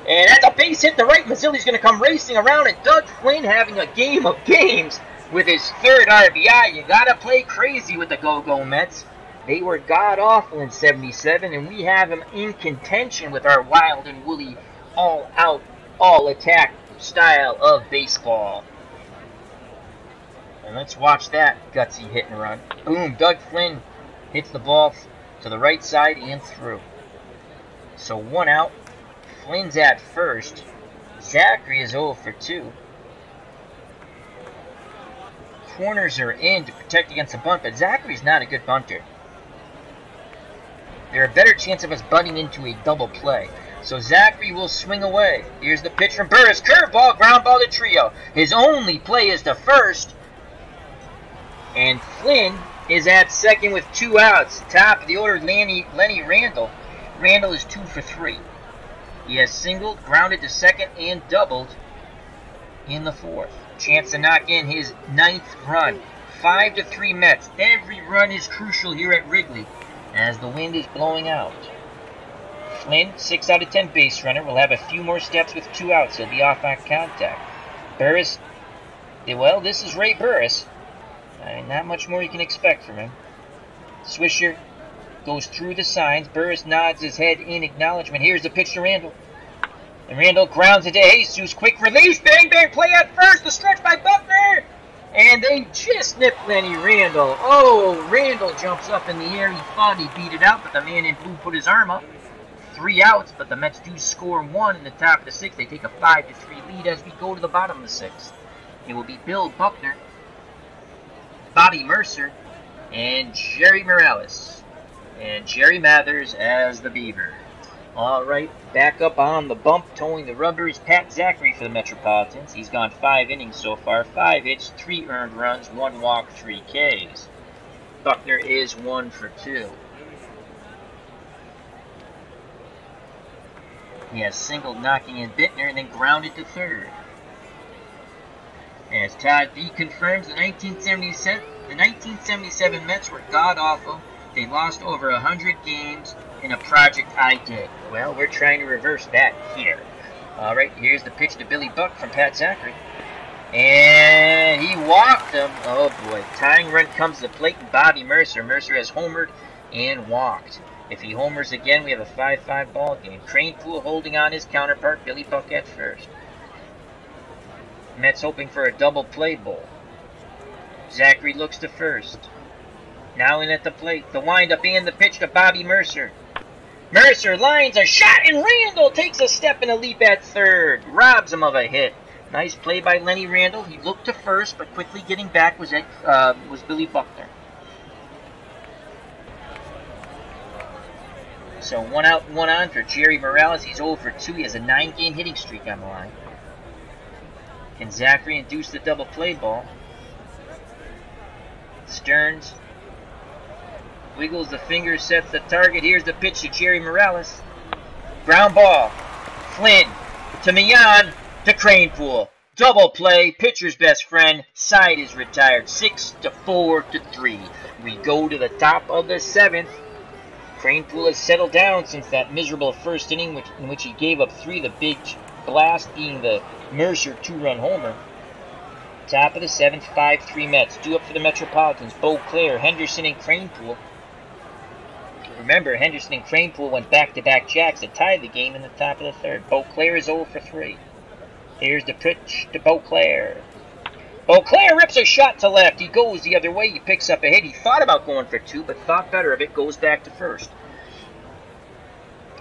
And that's a base hit to right. Mazzilli's going to come racing around, and Doug Flynn having a game of games with his 3rd RBI. You got to play crazy with the Go-Go Mets. They were god-awful in 77, and we have them in contention with our wild and woolly, all-out, all-attack style of baseball. And let's watch that gutsy hit and run. Boom, Doug Flynn hits the ball to the right side and through. So 1 out. Flynn's at first. Zachary is 0 for 2. Corners are in to protect against a bunt, but Zachary's not a good bunter. There's a better chance of us butting into a double play. So Zachary will swing away. Here's the pitch from Burris. Curveball, ground ball to Trio. His only play is to first. And Flynn is at second with 2 outs. Top of the order, Lenny Randall. Randall is 2 for 3. He has singled, grounded to second, and doubled in the 4th. Chance to knock in his 9th run. 5-3 Mets. Every run is crucial here at Wrigley as the wind is blowing out. Flynn, 6 out of 10 base runner, will have a few more steps with 2 outs. He'll be off on contact. Burris, well, this is Ray Burris. Not much more you can expect from him. Swisher goes through the signs. Burris nods his head in acknowledgement. Here's the pitch to Randall. And Randall grounds it to Jesus. Quick release. Bang, bang. Play at first. The stretch by Buckner. And they just nipped Lenny Randall. Oh, Randall jumps up in the air. He thought he beat it out, but the man in blue put his arm up. 3 outs, but the Mets do score 1 in the top of the 6th. They take a 5-3 lead as we go to the bottom of the 6th. It will be Bill Buckner, Bobby Mercer, and Jerry Morales. And Jerry Mathers as the Beaver. Alright, back up on the bump, towing the rubber is Pat Zachary for the Metropolitans. He's gone 5 innings so far, 5 hits, 3 earned runs, 1 walk, 3 Ks. Buckner is 1 for 2. He has singled, knocking in Bittner, and then grounded to third. As Todd B confirms, the 1977 Mets were god-awful. They lost over 100 games in a project I did. Well, we're trying to reverse that here. Alright, here's the pitch to Billy Buck from Pat Zachary. And he walked him. Oh boy. Tying run comes to the plate, and Bobby Mercer. Mercer has homered and walked. If he homers again, we have a 5-5 ball game. Cranepool holding on his counterpart, Billy Buck at first. Mets hoping for a double play ball. Zachary looks to first. Now in at the plate. The windup and the pitch to Bobby Mercer. Mercer lines a shot, and Randall takes a step and a leap at third. Robs him of a hit. Nice play by Lenny Randall. He looked to first, but quickly getting back was Billy Buckner. So 1 out and 1 on for Jerry Morales. He's 0 for 2. He has a 9-game hitting streak on the line. Can Zachary induce the double play ball? Stearns wiggles the finger, sets the target. Here's the pitch to Jerry Morales. Ground ball. Flynn to Millan to Cranepool. Double play, pitcher's best friend, side is retired, 6-4-3. We go to the top of the 7th. Kranepool has settled down since that miserable first inning in which he gave up 3, the big blast being the Mercer 2-run homer. Top of the 7th, 5-3 Mets. Due up for the Metropolitans, Beauclair, Henderson, and Kranepool. Remember, Henderson and Kranepool went back-to-back jacks that tied the game in the top of the 3rd. Beauclair is 0 for 3. Here's the pitch to Beauclair. Beauclair rips a shot to left. He goes the other way. He picks up a hit. He thought about going for 2, but thought better of it. Goes back to first.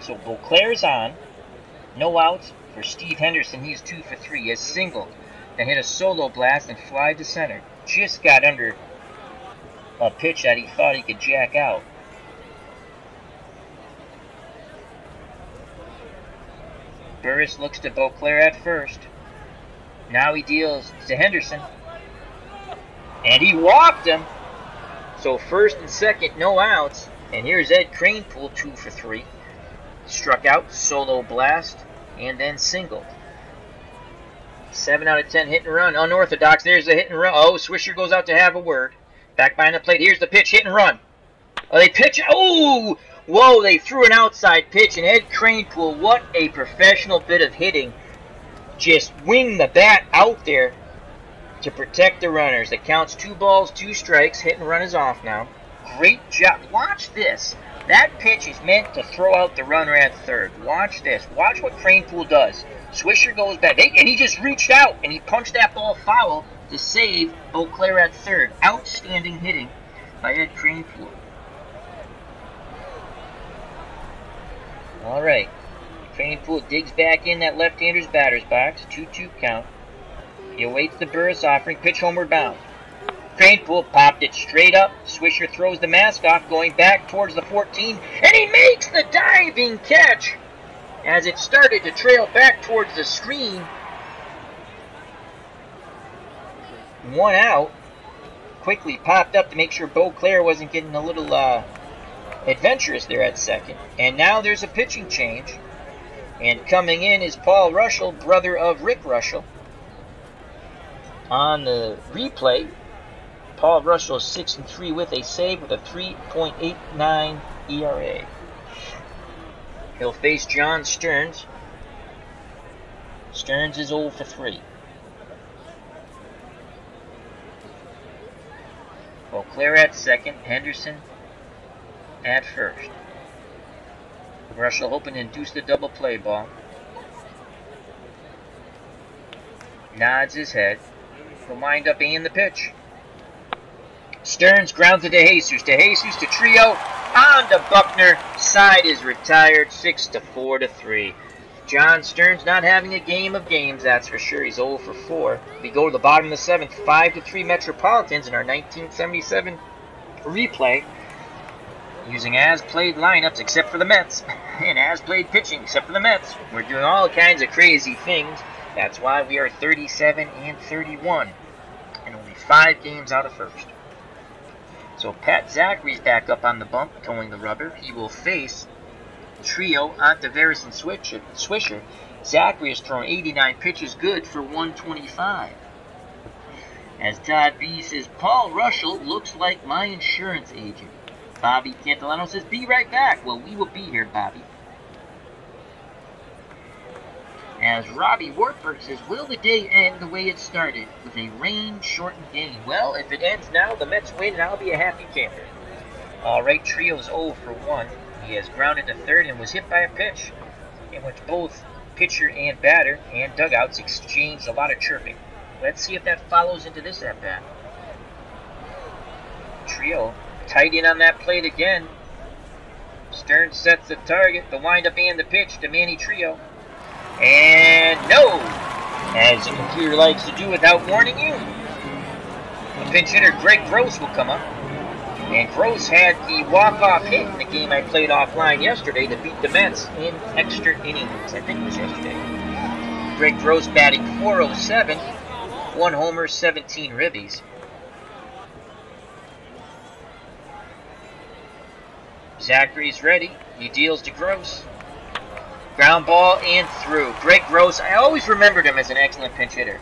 So Beauclair's on. No outs for Steve Henderson. He's 2 for 3. He has singled. Then hit a solo blast and fly to center. Just got under a pitch that he thought he could jack out. Burris looks to Beauclair at first. Now he deals to Henderson. And he walked him. So first and second, no outs. And here's Ed Kranepool, 2 for 3. Struck out, solo blast, and then singled. 7 out of 10 hit and run. Unorthodox, there's the hit and run. Oh, Swisher goes out to have a word. Back behind the plate, here's the pitch, hit and run. Oh, they pitch, oh! Whoa, they threw an outside pitch, and Ed Kranepool, what a professional bit of hitting. Just wing the bat out there to protect the runners. It counts 2 balls, 2 strikes. Hit and run is off now. Great job. Watch this. That pitch is meant to throw out the runner at third. Watch this. Watch what Kranepool does. Swisher goes back, and he just reached out, and he punched that ball foul to save Beauclair at third. Outstanding hitting by Ed Kranepool. All right. Kranepool digs back in that left-hander's batter's box. 2-2 count. He awaits the Burris offering. Pitch homeward bound. Kranepool popped it straight up. Swisher throws the mask off, going back towards the 14. And he makes the diving catch as it started to trail back towards the screen. 1 out. Quickly popped up to make sure Beauclair wasn't getting a little adventurous there at second. And now there's a pitching change. And coming in is Paul Russell, brother of Rick Russell. On the replay, Paul Russell is 6-3 with a save with a 3.89 ERA. He'll face John Stearns. Stearns is 0 for 3. Beauclair at second, Henderson at first. Russell hoping to induce the double play ball. Nods his head. He'll wind up in the pitch. Stearns grounds to DeJesus. DeJesus to Trio. On to Buckner. Side is retired. 6-4-3. John Stearns not having a game of games, that's for sure. He's 0 for 4. We go to the bottom of the 7th. 5-3 Metropolitans in our 1977 replay. Using as-played lineups except for the Mets, and as-played pitching except for the Mets. We're doing all kinds of crazy things. That's why we are 37-31, and only 5 games out of first. So Pat Zachary's back up on the bump, towing the rubber. He will face Trio, Ontiveros, and Swisher. Zachary has thrown 89 pitches, good for 125. As Todd B says, Paul Russell looks like my insurance agent. Bobby Cantilano says, be right back. Well, we will be here, Bobby. As Robbie Wartburg says, will the day end the way it started, with a rain-shortened game? Well, if it ends now, the Mets win, and I'll be a happy camper. All right, Trio's 0 for 1. He has grounded to third and was hit by a pitch in which both pitcher and batter and dugouts exchanged a lot of chirping. Let's see if that follows into this at-bat. Trio tight in on that plate again. Stearns sets the target, the windup and the pitch to Manny Trio. And no! As the computer likes to do without warning you. The pinch hitter Greg Gross will come up. And Gross had the walk-off hit in the game I played offline yesterday to beat the Mets in extra innings. I think it was yesterday. Greg Gross batting .407, 1 homer, 17 ribbies. Zachary's ready. He deals to Gross. Ground ball and through. Greg Gross, I always remembered him as an excellent pinch hitter.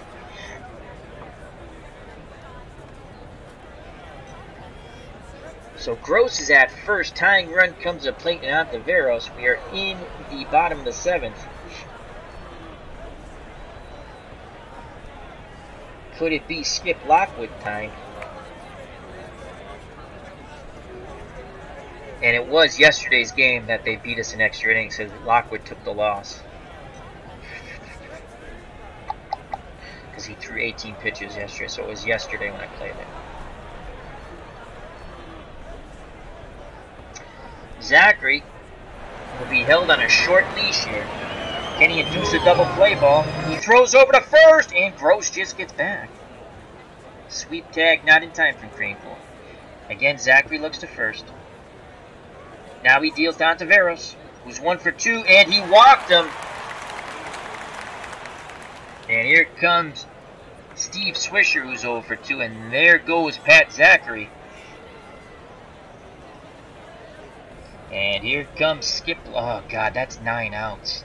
So Gross is at first. Tying run comes to plate and Ontiveros. We are in the bottom of the 7th. Could it be Skip Lockwood time? And it was yesterday's game that they beat us in extra innings, so Lockwood took the loss. Because he threw 18 pitches yesterday, so it was yesterday when I played it. Zachary will be held on a short leash here. Can he induce a double play ball? He throws over to first, and Gross just gets back. Sweep tag not in time from Kranepool. Again, Zachary looks to first. Now he deals to Ontiveros, who's 1 for 2, and he walked him. And here comes Steve Swisher, who's 0 for 2, and there goes Pat Zachary. And here comes Skip. Oh, God, that's 9 outs.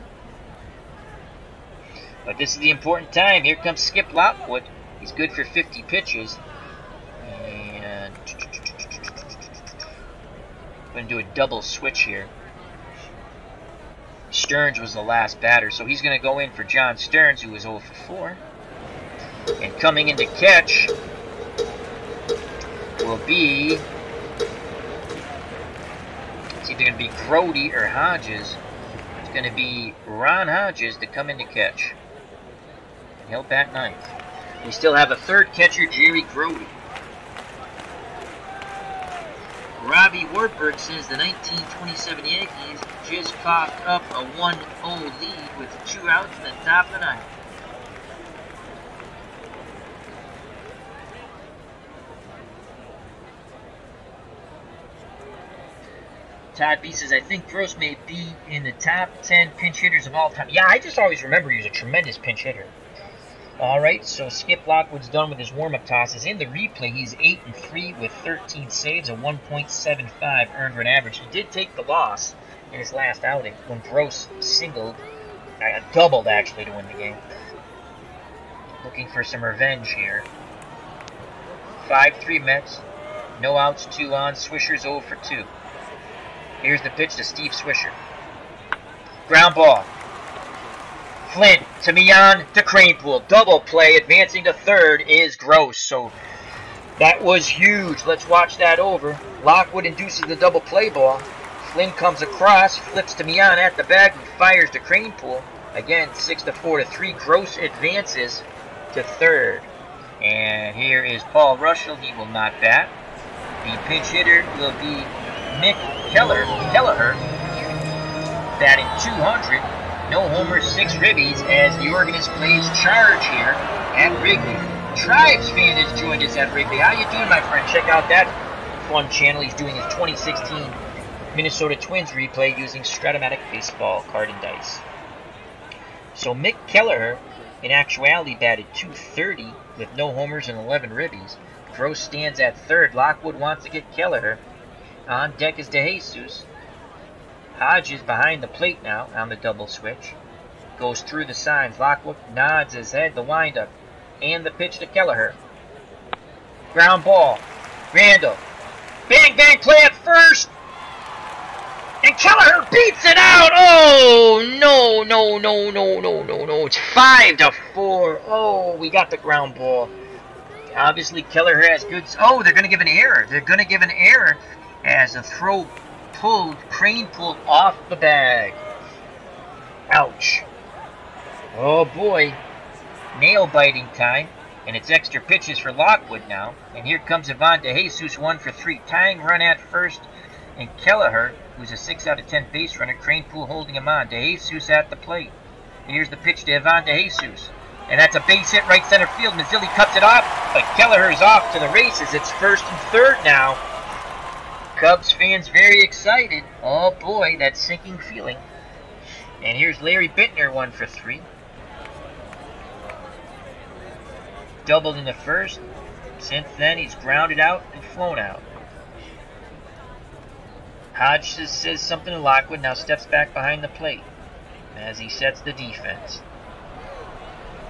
But this is the important time. Here comes Skip Lockwood. He's good for 50 pitches. And I'm going to do a double switch here. Stearns was the last batter, so he's going to go in for John Stearns, who was 0 for 4. And coming in to catch will be, it's either going to be Grody or Hodges. It's going to be Ron Hodges to come in to catch. And he'll bat 9th. We still have a third catcher, Jerry Grody. Robbie Wartburg says the 1927 Yankees just coughed up a 1-0 lead with 2 outs in the top of the 9th. Todd B says, I think Gross may be in the top 10 pinch hitters of all time. Yeah, I just always remember he was a tremendous pinch hitter. Alright, so Skip Lockwood's done with his warm-up tosses. In the replay, he's 8-3 with 13 saves, a 1.75 earned run average. He did take the loss in his last outing when Gross singled, doubled actually to win the game. Looking for some revenge here. 5-3 Mets, no outs, 2 on. Swisher's 0 for 2. Here's the pitch to Steve Swisher. Ground ball. Flynn to Mian to Kranepool. Double play. Advancing to third is Gross. So that was huge. Let's watch that over. Lockwood induces the double play ball. Flynn comes across, flips to Mian at the bag, and fires to Kranepool. Again, 6-4-3. Gross advances to third. And here is Paul Russell. He will not bat. The pinch hitter will be Mick Kelleher, batting 200. No homers, 6 ribbies as the organist plays Charge here at Wrigley. Tribes fan has joined us at Wrigley. How you doing, my friend? Check out that fun channel. He's doing his 2016 Minnesota Twins replay using Stratomatic baseball card and dice. So Mick Kelleher, in actuality, batted 230 with no homers and 11 ribbies. Gross stands at third. Lockwood wants to get Kelleher. On deck is DeJesus. Hodges behind the plate now on the double switch. Goes through the signs. Lockwood nods his head. The windup. And the pitch to Kelleher. Ground ball. Randall. Bang, bang, play at first. And Kelleher beats it out. Oh, no. It's 5-4. Oh, we got the ground ball. Obviously, Kelleher has good. Oh, they're going to give an error. As a throw pulled, Kranepool off the bag. Ouch. Oh boy. Nail biting time. And it's extra pitches for Lockwood now. And here comes Ivan DeJesus, 1 for 3. Tying run at first. And Kelleher, who's a 6 out of 10 base runner, Kranepool holding him on. DeJesus at the plate. And here's the pitch to Ivan DeJesus. And that's a base hit right center field. Mazzilli cuts it off. But Kelleher's off to the races. It's first and third now. Cubs fans very excited. Oh boy, that sinking feeling. And here's Larry Bittner, 1 for 3. Doubled in the first. Since then, he's grounded out and flown out. Hodges says something to Lockwood, now steps back behind the plate as he sets the defense.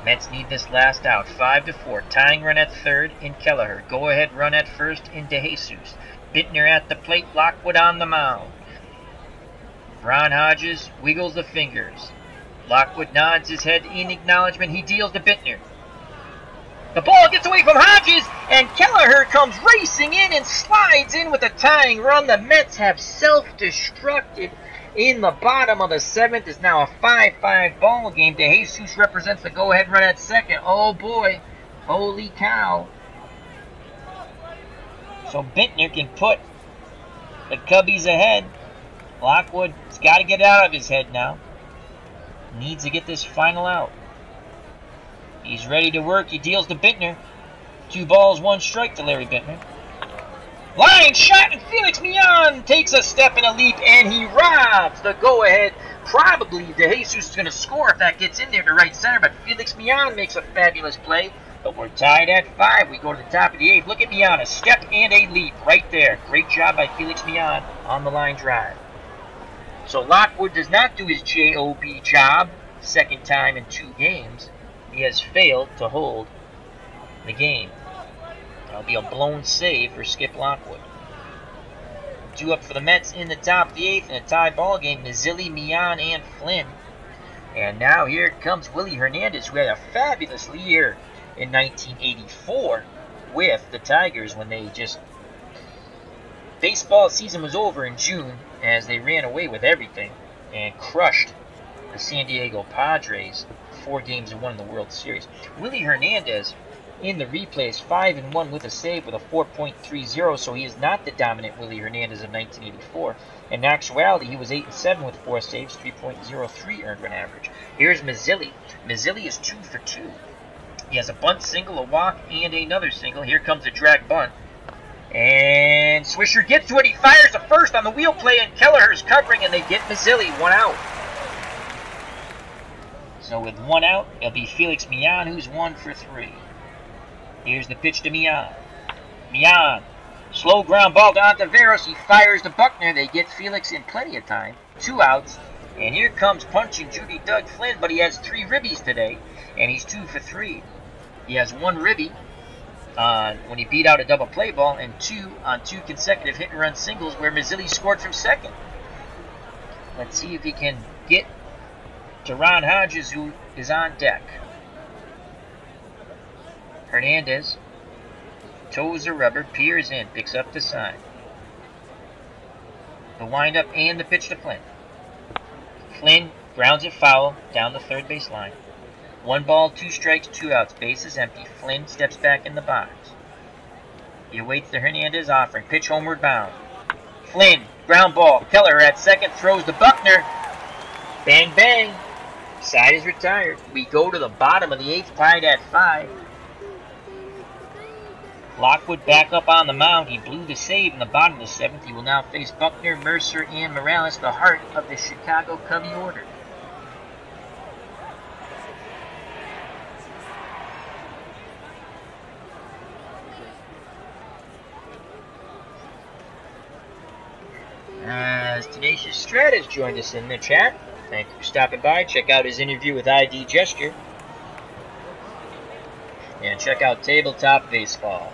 Mets need this last out. 5-4. Tying run at third in Kelleher. Go ahead run at first in DeJesus. Bittner at the plate, Lockwood on the mound. Ron Hodges wiggles the fingers. Lockwood nods his head in acknowledgement. He deals to Bittner. The ball gets away from Hodges, and Kelleher comes racing in and slides in with a tying run. The Mets have self-destructed in the bottom of the 7th. It's now a 5-5 ball game. DeJesus represents the go-ahead run at second. Oh boy, holy cow. So Bittner can put the Cubbies ahead. Lockwood's got to get it out of his head now. Needs to get this final out. He's ready to work. He deals to Bittner. 2 balls, 1 strike to Larry Bittner. Line shot, and Felix Millan takes a step and a leap, and he robs the go-ahead. Probably DeJesus is going to score if that gets in there to right center, but Felix Millan makes a fabulous play. But we're tied at 5. We go to the top of the 8th. Look at Millan, a step and a leap right there. Great job by Felix Millan on the line drive. So Lockwood does not do his JOB job, second time in 2 games. He has failed to hold the game. That'll be a blown save for Skip Lockwood. 2 up for the Mets in the top of the 8th in a tie ball game. Mazzilli, Millan, and Flynn. And now here comes Willie Hernandez, who had a fabulous year in 1984 with the Tigers when they just... Baseball season was over in June as they ran away with everything and crushed the San Diego Padres 4-1 in the World Series. Willie Hernandez in the replay is 5-1 with a save with a 4.30, so he is not the dominant Willie Hernandez of 1984. In actuality, he was 8-7 with 4 saves, 3.03 earned run average. Here's Mazzilli. Mazzilli is 2 for 2. He has a bunt single, a walk, and another single. Here comes a drag bunt. And Swisher gets to it. He fires the first on the wheel play, and Kelleher's covering, and they get Mazzilli 1 out. So with 1 out, it'll be Felix Millan, who's 1 for 3. Here's the pitch to Millan. Millan, slow ground ball to Ontiveros. He fires to Buckner. They get Felix in plenty of time. 2 outs. And here comes punching Judy Doug Flynn, but he has 3 ribbies today, and he's 2 for 3. He has 1 ribby when he beat out a double play ball, and 2 on 2 consecutive hit-and-run singles where Mazzilli scored from second. Let's see if he can get to Ron Hodges, who is on deck. Hernandez toes the rubber, peers in, picks up the sign. The windup and the pitch to Flynn. Flynn grounds it foul down the third base line. 1 ball, 2 strikes, 2 outs. Base is empty. Flynn steps back in the box. He awaits the Hernandez offering. Pitch homeward bound. Flynn, ground ball. Kelleher at second, throws to Buckner. Bang, bang. Side is retired. We go to the bottom of the 8th, tied at 5. Lockwood back up on the mound. He blew the save in the bottom of the 7th. He will now face Buckner, Mercer, and Morales, the heart of the Chicago Cubby order. As Tenacious Strat has joined us in the chat. Thank you for stopping by. Check out his interview with ID Gesture. And check out Tabletop Baseball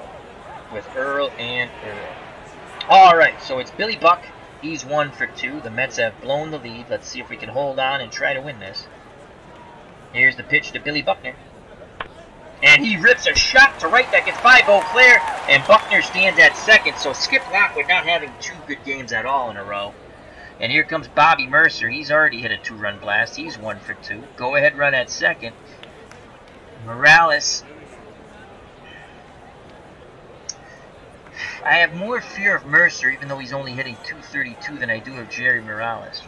with Earl and Earl. Alright, so it's Billy Buck. He's 1 for 2. The Mets have blown the lead. Let's see if we can hold on and try to win this. Here's the pitch to Billy Buckner. And he rips a shot to right that gets 5-0 clear, and Buckner stands at second. So Skip Lockwood not having 2 good games at all in a row. And here comes Bobby Mercer. He's already hit a 2-run blast. He's 1 for 2. Go ahead run at second. Morales. I have more fear of Mercer, even though he's only hitting .232 than I do of Jerry Morales.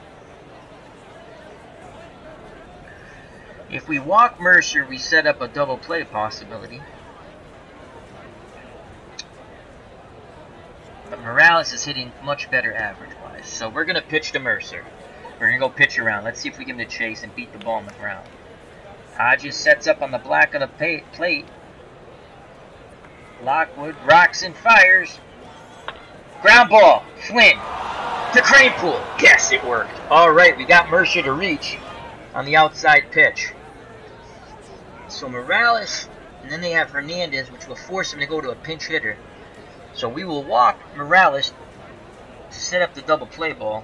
If we walk Mercer, we set up a double play possibility. But Morales is hitting much better average-wise. So we're going to pitch to Mercer. We're going to go pitch around. Let's see if we give him the chase and beat the ball on the ground. Hodges sets up on the black of the plate. Lockwood rocks and fires. Ground ball. Flynn to Kranepool. Yes, it worked. All right, we got Mercer to reach on the outside pitch. So Morales, and then they have Hernandez, which will force him to go to a pinch hitter. So we will walk Morales to set up the double play ball.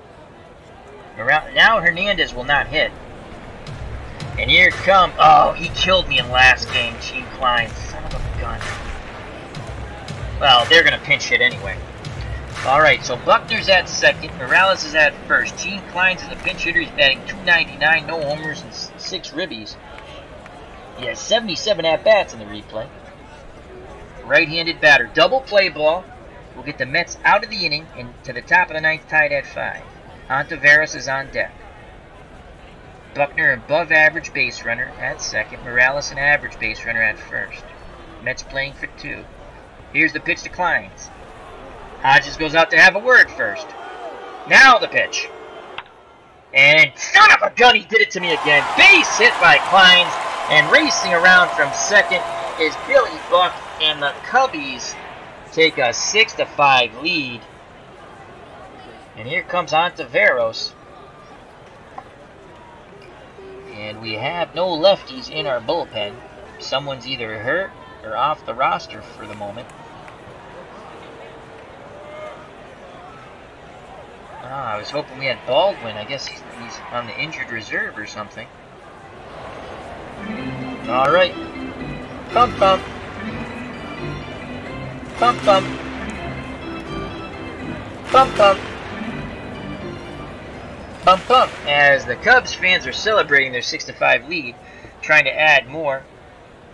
Now Hernandez will not hit. And here come, oh, he killed me in last game, Gene Klein, son of a gun. Well, they're going to pinch hit anyway. Alright, so Buckner's at second, Morales is at first. Gene Klein's is a pinch hitter, he's batting .299, no homers and 6 ribbies. He has 77 at-bats in the replay. Right-handed batter, double play ball. We'll get the Mets out of the inning and to the top of the ninth, tied at 5. Ontiveros is on deck. Buckner, above average base runner at second. Morales, an average base runner at first. Mets playing for 2. Here's the pitch to Kleins. Hodges goes out to have a word first. Now the pitch. And son of a gun, he did it to me again. Base hit by Kleins. And racing around from second is Billy Buck. And the Cubbies take a 6-5 lead. And here comes Ontiveros. And we have no lefties in our bullpen. Someone's either hurt or off the roster for the moment. I was hoping we had Baldwin. I guess he's on the injured reserve or something. Alright. Pump pump. Pump pump. Pump pump. Pump pump. As the Cubs fans are celebrating their 6-5 lead, trying to add more.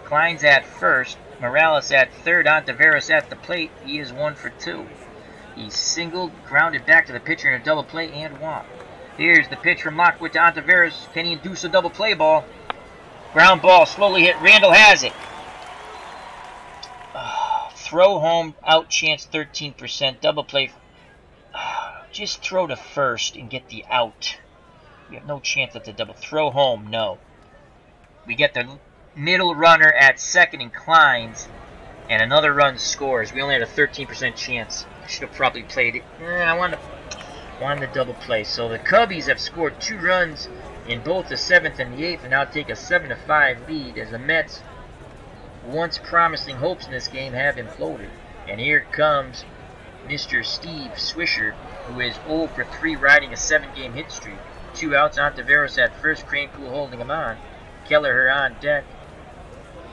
Klein's at first. Morales at third. Ontiveros at the plate. He is 1 for 2. He singled, grounded back to the pitcher in a double play, and walked. Here's the pitch from Lockwood to Ontiveros. Can he induce a double play ball? Ground ball, slowly hit. Randall has it. Throw home, out chance 13%. Double play. Just throw to first and get the out. We have no chance at the double. Throw home, no. We get the middle runner at second in Kleins, and another run scores. We only had a 13% chance. Should have probably played it. I wanted the double play. So the Cubbies have scored 2 runs in both the 7th and the 8th, and now take a 7-5 lead as the Mets, once promising hopes in this game, have imploded. And here comes Mr. Steve Swisher, who is 0 for 3, riding a 7-game hit streak. 2 outs. Ontiveros at first. Kranepool holding him on. Kelleher on deck.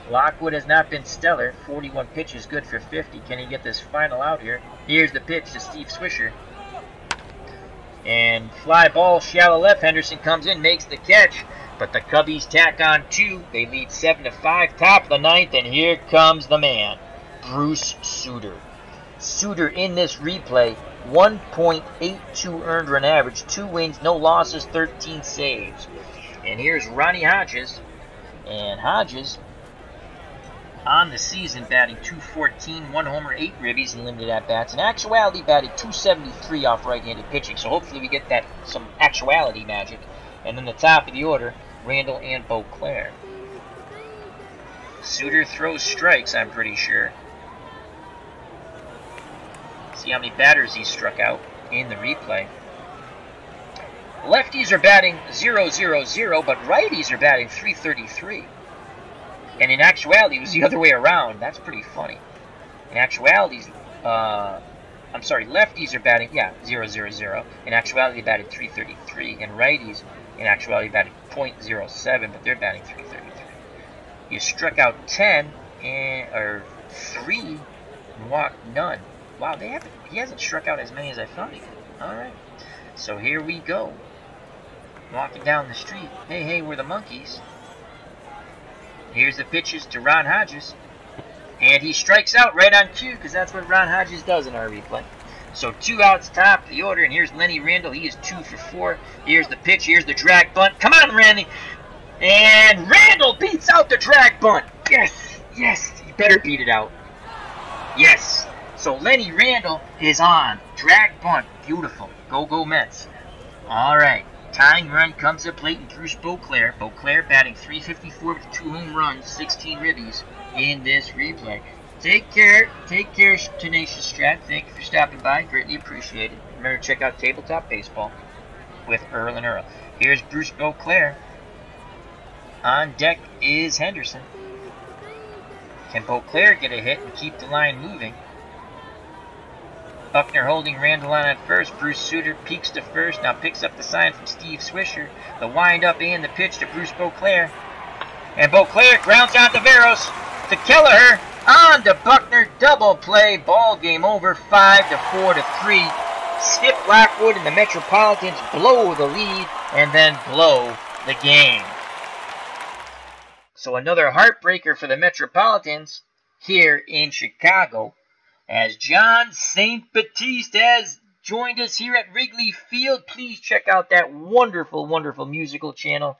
Lockwood has not been stellar. 41 pitches, good for 50. Can he get this final out here? Here's the pitch to Steve Swisher. And fly ball, shallow left. Henderson comes in, makes the catch. But the Cubbies tack on 2. They lead 7-5, top of the 9th. And here comes the man, Bruce Sutter. Sutter in this replay, 1.82 earned run average, 2 wins, no losses, 13 saves. And here's Ronnie Hodges. And Hodges, on the season, batting .214, 1 homer, 8 ribbies in limited at-bats. In actuality, batted .273 off right-handed pitching. So hopefully we get that some actuality magic. And then the top of the order, Randall and Beauclair. Sutter throws strikes, I'm pretty sure. See how many batters he struck out in the replay. Lefties are batting .000, but righties are batting .333. And in actuality, it was the other way around. That's pretty funny. In actuality, lefties are batting, .000. In actuality, they batted .333. And righties, in actuality, batted .07, but they're batting .333. You struck out 10, or 3, and walked none. Wow, he hasn't struck out as many as I thought he could. Alright. So here we go. Walking down the street. Hey, we're the monkeys. Here's the pitches to Ron Hodges. And he strikes out right on cue, because that's what Ron Hodges does in our replay. So 2 outs, top of the order, and here's Lenny Randall. He is 2 for 4. Here's the pitch, here's the drag bunt. Come on, Randy! And Randall beats out the drag bunt. Yes, you better beat it out. Yes. So Lenny Randall is on. Drag bunt. Beautiful. Go Mets. Alright. Tying run comes to plate and Bruce Beauclair. Beauclair batting .354 with 2 home runs, 16 ribbies in this replay. Take care, Tenacious Strat. Thank you for stopping by. Greatly appreciated. Remember to check out Tabletop Baseball with Earl and Earl. Here's Bruce Beauclair. On deck is Henderson. Can Beauclair get a hit and keep the line moving? Buckner holding Randall on at first. Bruce Sutter peeks to first, now picks up the sign from Steve Swisher. The wind-up and the pitch to Bruce Beauclair. And Beauclair grounds out to Veros, to Kelleher, on to Buckner, double play, ball game over, 5-4 to 3. Skip Lockwood and the Metropolitans blow the lead and then blow the game. So another heartbreaker for the Metropolitans here in Chicago, as John St. Baptiste has joined us here at Wrigley Field. Please check out that wonderful, wonderful musical channel,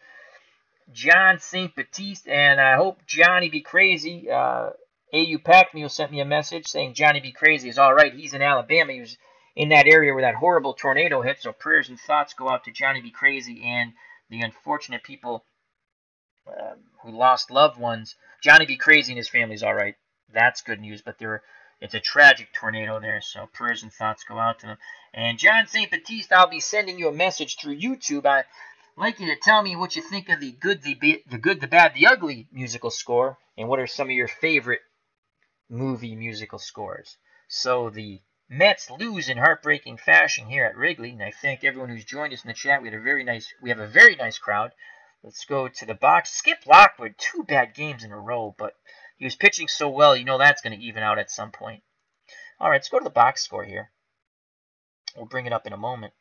John St. Baptiste, and I hope Johnny Be Crazy, A.U. Packmule sent me a message saying Johnny Be Crazy is all right. He's in Alabama. He was in that area where that horrible tornado hit, so prayers and thoughts go out to Johnny Be Crazy and the unfortunate people who lost loved ones. Johnny Be Crazy and his family's all right. That's good news, but it's a tragic tornado there, so prayers and thoughts go out to them. And John St. Baptiste, I'll be sending you a message through YouTube. I'd like you to tell me what you think of the Good, the Bad, the Ugly musical score, and what are some of your favorite movie musical scores. So the Mets lose in heartbreaking fashion here at Wrigley, and I thank everyone who's joined us in the chat. We have a very nice crowd. Let's go to the box. Skip Lockwood, 2 bad games in a row, but he was pitching so well, you know that's going to even out at some point. All right, let's go to the box score here. We'll bring it up in a moment.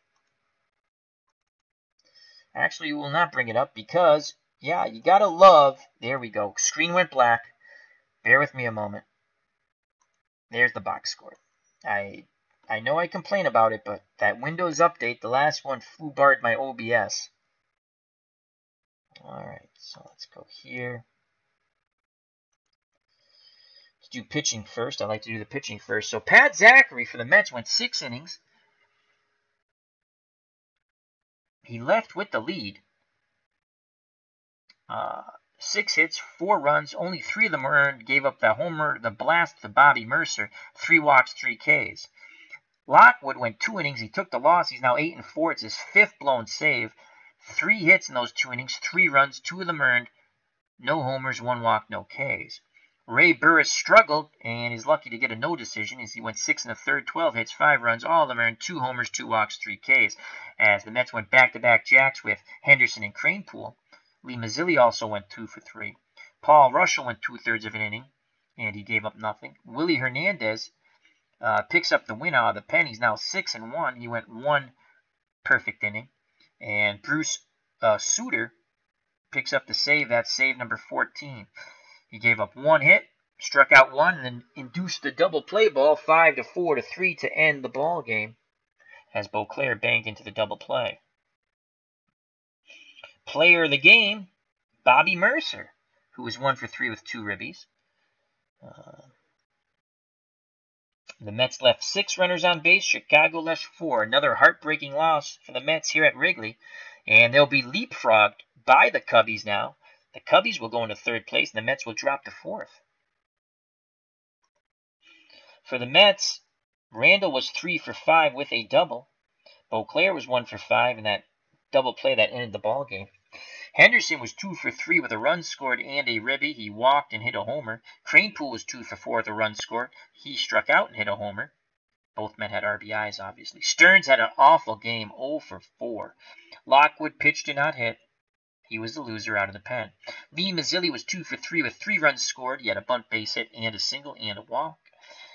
Actually, we will not bring it up because, yeah, you got to love. There we go. Screen went black. Bear with me a moment. There's the box score. I know I complain about it, but that Windows update, the last one, foobarred my OBS. All right, so let's go here. Let's do pitching first. I like to do the pitching first. So Pat Zachary for the Mets went 6 innings. He left with the lead. 6 hits, 4 runs, only 3 of them earned. Gave up the homer, the blast to Bobby Mercer. 3 walks, 3 Ks. Lockwood went 2 innings. He took the loss. He's now 8-4. It's his 5th blown save. 3 hits in those 2 innings, 3 runs, 2 of them earned. No homers, 1 walk, no Ks. Ray Burris struggled and is lucky to get a no decision as he went 6 1/3, 12 hits, 5 runs, all of them earned, 2 homers, 2 walks, 3 Ks. As the Mets went back-to-back jacks with Henderson and Cranepool. Lee Mazzilli also went 2 for 3. Paul Russell went 2/3 of an inning, and he gave up nothing. Willie Hernandez picks up the win out of the pen. He's now 6-1. He went 1 perfect inning. And Bruce Sutter picks up the save. That's save number 14. He gave up 1 hit, struck out 1, and then induced the double play ball, 5-4 to 3 to end the ball game as Beauclair banged into the double play. Player of the game, Bobby Mercer, who was 1 for 3 with 2 ribbies. The Mets left 6 runners on base. Chicago left 4. Another heartbreaking loss for the Mets here at Wrigley. And they'll be leapfrogged by the Cubbies now. The Cubbies will go into 3rd place, and the Mets will drop to 4th. For the Mets, Randall was 3 for 5 with a double. Beauclair was 1 for 5 in that double play that ended the ball game. Henderson was 2 for 3 with a run scored and a ribby. He walked and hit a homer. Cranepool was 2 for 4 with a run scored. He struck out and hit a homer. Both men had RBIs, obviously. Stearns had an awful game, 0 for 4. Lockwood pitched and not hit. He was the loser out of the pen. Lee Mazzilli was 2 for 3 with 3 runs scored. He had a bunt base hit and a single and a walk.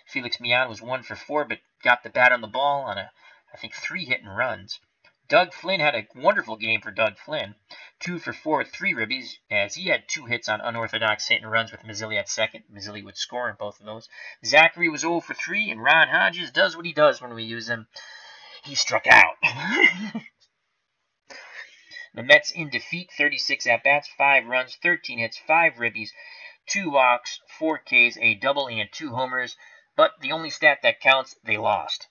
Felix Millan was 1 for 4 but got the bat on the ball on I think 3 hit and runs. Doug Flynn had a wonderful game for Doug Flynn. 2 for 4 with 3 ribbies as he had 2 hits on unorthodox hit and runs with Mazzilli at second. Mazzilli would score in both of those. Zachary was 0 for 3 and Ron Hodges does what he does when we use him. He struck out. The Mets in defeat, 36 at-bats, 5 runs, 13 hits, 5 ribbies, 2 walks, 4 Ks, a double, and 2 homers. But the only stat that counts, they lost.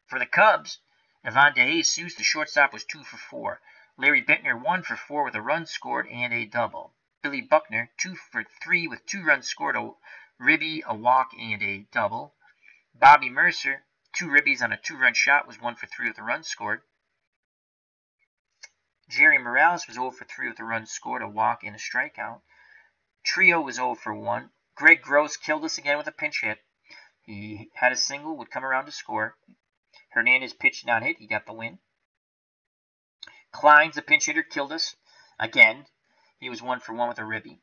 For the Cubs, Ivan DeJesus, the shortstop, was 2 for 4. Larry Bentner, 1 for 4 with a run scored and a double. Billy Buckner, 2 for 3 with 2 runs scored, a ribby, a walk, and a double. Bobby Mercer, 2 ribbies on a 2-run shot, was 1 for 3 with a run scored. Jerry Morales was 0 for 3 with a run scored, a walk, and a strikeout. Trio was 0 for 1. Greg Gross killed us again with a pinch hit. He had a single, would come around to score. Hernandez pitched, not hit. He got the win. Klein's, the pinch hitter, killed us. Again, he was 1 for 1 with a ribby.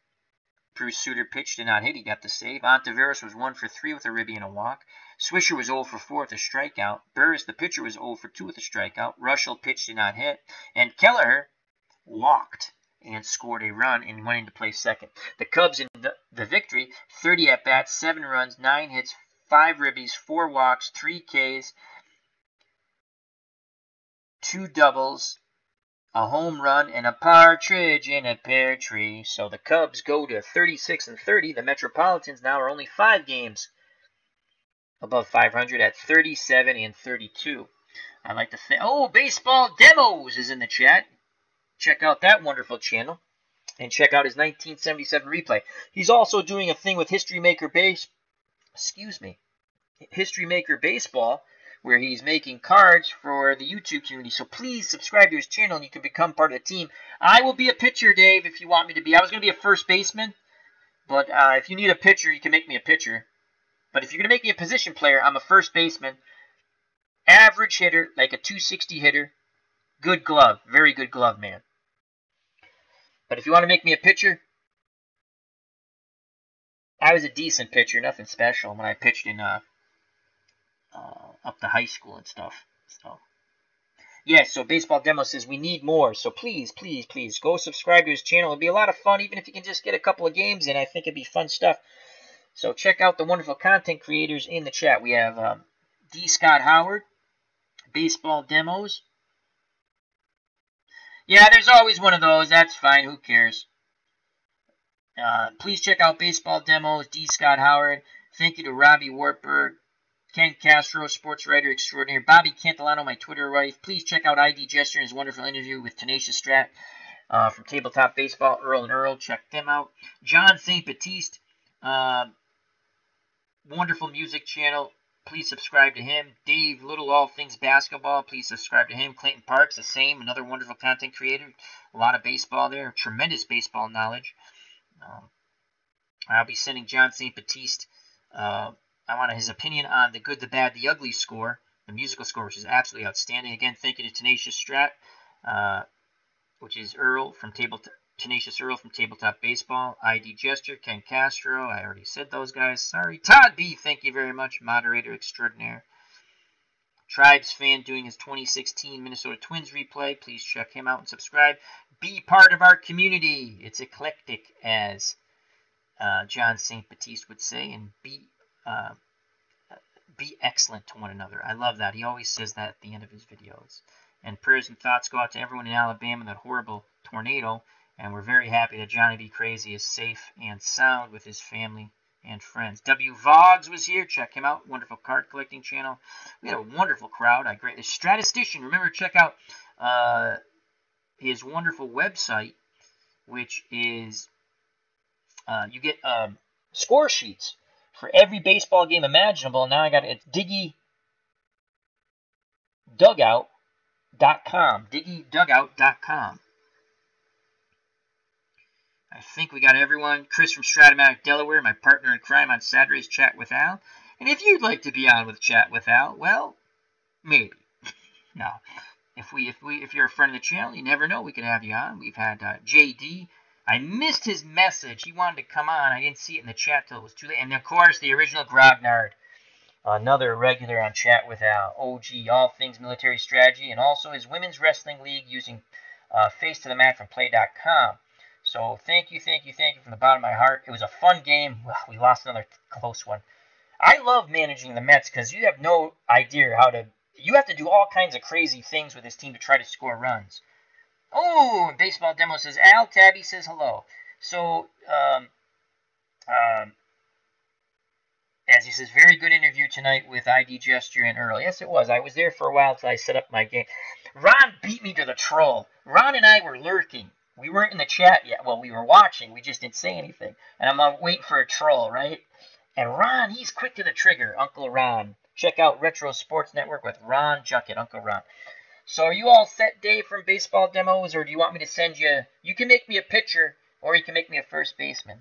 Bruce Sutter pitched, did not hit. He got the save. Ontiveros was 1 for 3 with a ribby and a walk. Swisher was 0 for 4 with a strikeout. Burris, the pitcher, was 0 for 2 with a strikeout. Russell pitched, did not hit. And Kelleher walked and scored a run and went into play second. The Cubs in the victory, 30 at-bats, 7 runs, 9 hits, 5 ribbies, 4 walks, 3 Ks, 2 doubles, a home run, and a partridge in a pear tree. So the Cubs go to 36-30. The Metropolitans now are only 5 games above 500 at 37-32. I'd like to think, oh, Baseball Demos is in the chat. Check out that wonderful channel and check out his 1977 replay. He's also doing a thing with History Maker Baseball, where he's making cards for the YouTube community. So please subscribe to his channel and you can become part of the team. I will be a pitcher, Dave, if you want me to be. I was going to be a first baseman, but if you need a pitcher, you can make me a pitcher. But if you're going to make me a position player, I'm a first baseman. Average hitter, like a 260 hitter. Good glove. Very good glove, man. But if you want to make me a pitcher, I was a decent pitcher, nothing special when I pitched in up to high school and stuff. So, yes, so Baseball Demo says we need more. So please, please, please go subscribe to his channel. It'll be a lot of fun, even if you can just get a couple of games in. I think it'd be fun stuff. So check out the wonderful content creators in the chat. We have D. Scott Howard, Baseball Demos. Yeah, there's always one of those. That's fine. Who cares? Please check out Baseball Demos, D. Scott Howard. Thank you to Robbie Wartburg, Ken Castro, sports writer extraordinaire, Bobby Cantillano, my Twitter wife. Please check out ID Gesture and his wonderful interview with Tenacious Strat from Tabletop Baseball, Earl and Earl. Check them out. John St. Baptiste, wonderful music channel. Please subscribe to him. Dave Little, all things basketball. Please subscribe to him. Clayton Parks, the same. Another wonderful content creator. A lot of baseball there. Tremendous baseball knowledge. I'll be sending John St. Baptiste. I want his opinion on the Good, the Bad, the Ugly score. The musical score, which is absolutely outstanding. Again, thank you to Tenacious Strat, which is Earl from Tenacious Earl from Tabletop Baseball, ID Gesture, Ken Castro, I already said those guys, sorry. Todd B, thank you very much, moderator extraordinaire. Tribes fan doing his 2016 Minnesota Twins replay, please check him out and subscribe. Be part of our community, it's eclectic, as John St. Baptiste would say, and be excellent to one another. I love that, he always says that at the end of his videos. And prayers and thoughts go out to everyone in Alabama in that horrible tornado. And we're very happy that Johnny B. Crazy is safe and sound with his family and friends. W. Voggs was here. Check him out. Wonderful card collecting channel. We had a wonderful crowd. I greatly. Statistician. Remember, check out his wonderful website, which is you get score sheets for every baseball game imaginable. Now I got it. It's DiggyDugout.com. DiggyDugout.com. I think we got everyone. Chris from Stratomatic, Delaware, my partner in crime on Saturdays, Chat with Al. And if you'd like to be on with Chat with Al, well, maybe. No. If you're a friend of the channel, you never know. We could have you on. We've had JD. I missed his message. He wanted to come on. I didn't see it in the chat till it was too late. And of course, the original Grognard, another regular on Chat with Al. OG, all things military strategy, and also his women's wrestling league using Face to the Mat from Play.com. So thank you from the bottom of my heart. It was a fun game. We lost another close one. I love managing the Mets because you have no idea how to... You have to do all kinds of crazy things with this team to try to score runs. Oh, Baseball Demo says, Al, Tabby says hello. So, as he says, very good interview tonight with ID Gesture and Earl. Yes, it was. I was there for a while until I set up my game. Ron beat me to the troll. Ron and I were lurking. We weren't in the chat yet. Well, we were watching. We just didn't say anything. And I'm waiting for a troll, right? And Ron, he's quick to the trigger. Uncle Ron. Check out Retro Sports Network with Ron Juckett, Uncle Ron. So are you all set, Dave, from Baseball Demos? Or do you want me to send you... You can make me a pitcher, or you can make me a first baseman.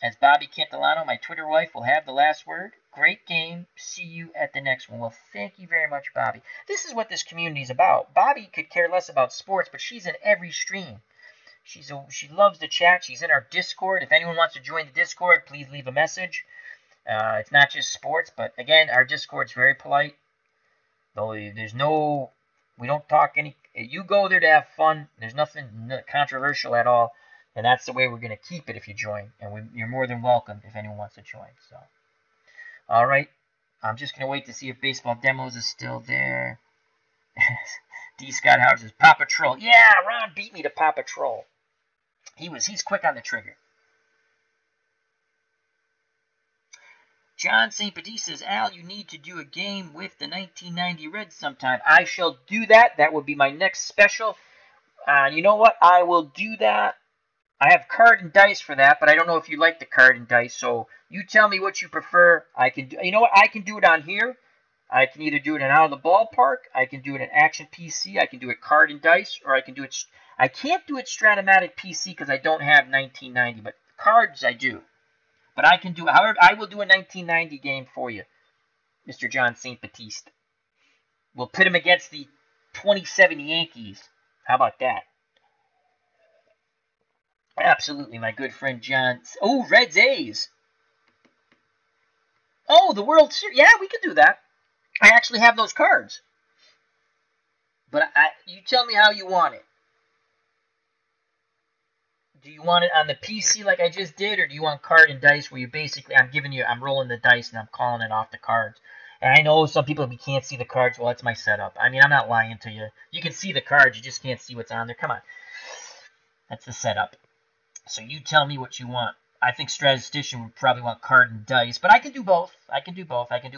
As Bobby Cantillano, my Twitter wife, will have the last word. Great game. See you at the next one. Well, thank you very much, Bobby. This is what this community is about. Bobby could care less about sports, but she's in every stream. She loves to chat. She's in our Discord. If anyone wants to join the Discord, please leave a message. It's not just sports, but again, our Discord's very polite. Though we don't talk any. You go there to have fun. There's nothing controversial at all, and that's the way we're gonna keep it if you join. And you're more than welcome if anyone wants to join. So, all right, I'm just gonna wait to see if Baseball Demos is still there. D. Scott Howard says Paw Patrol. Yeah, Ron beat me to Paw Patrol. He's quick on the trigger. John St. Petit says, Al, you need to do a game with the 1990 Reds sometime. I shall do that. That will be my next special. You know what? I will do that. I have card and dice for that, but I don't know if you like the card and dice. So you tell me what you prefer. I can do. You know what? I can do it on here. I can either do it in Out of the Ballpark. I can do it in Action PC. I can do it card and dice, or I can do it. I can't do it Stratomatic PC because I don't have 1990, but cards I do. But I can do it. However, I will do a 1990 game for you, Mr. John St. Baptiste. We'll pit him against the 2070 Yankees. How about that? Absolutely, my good friend John. Oh, Reds A's. Oh, the World Series. Yeah, we could do that. I actually have those cards. But you tell me how you want it. Do you want it on the PC like I just did, or do you want card and dice where you basically, I'm rolling the dice and I'm calling it off the cards? And I know some people, we can't see the cards. Well, that's my setup. I mean, I'm not lying to you. You can see the cards, you just can't see what's on there. Come on. That's the setup. So you tell me what you want. I think Statistician would probably want card and dice, but I can do both. I can do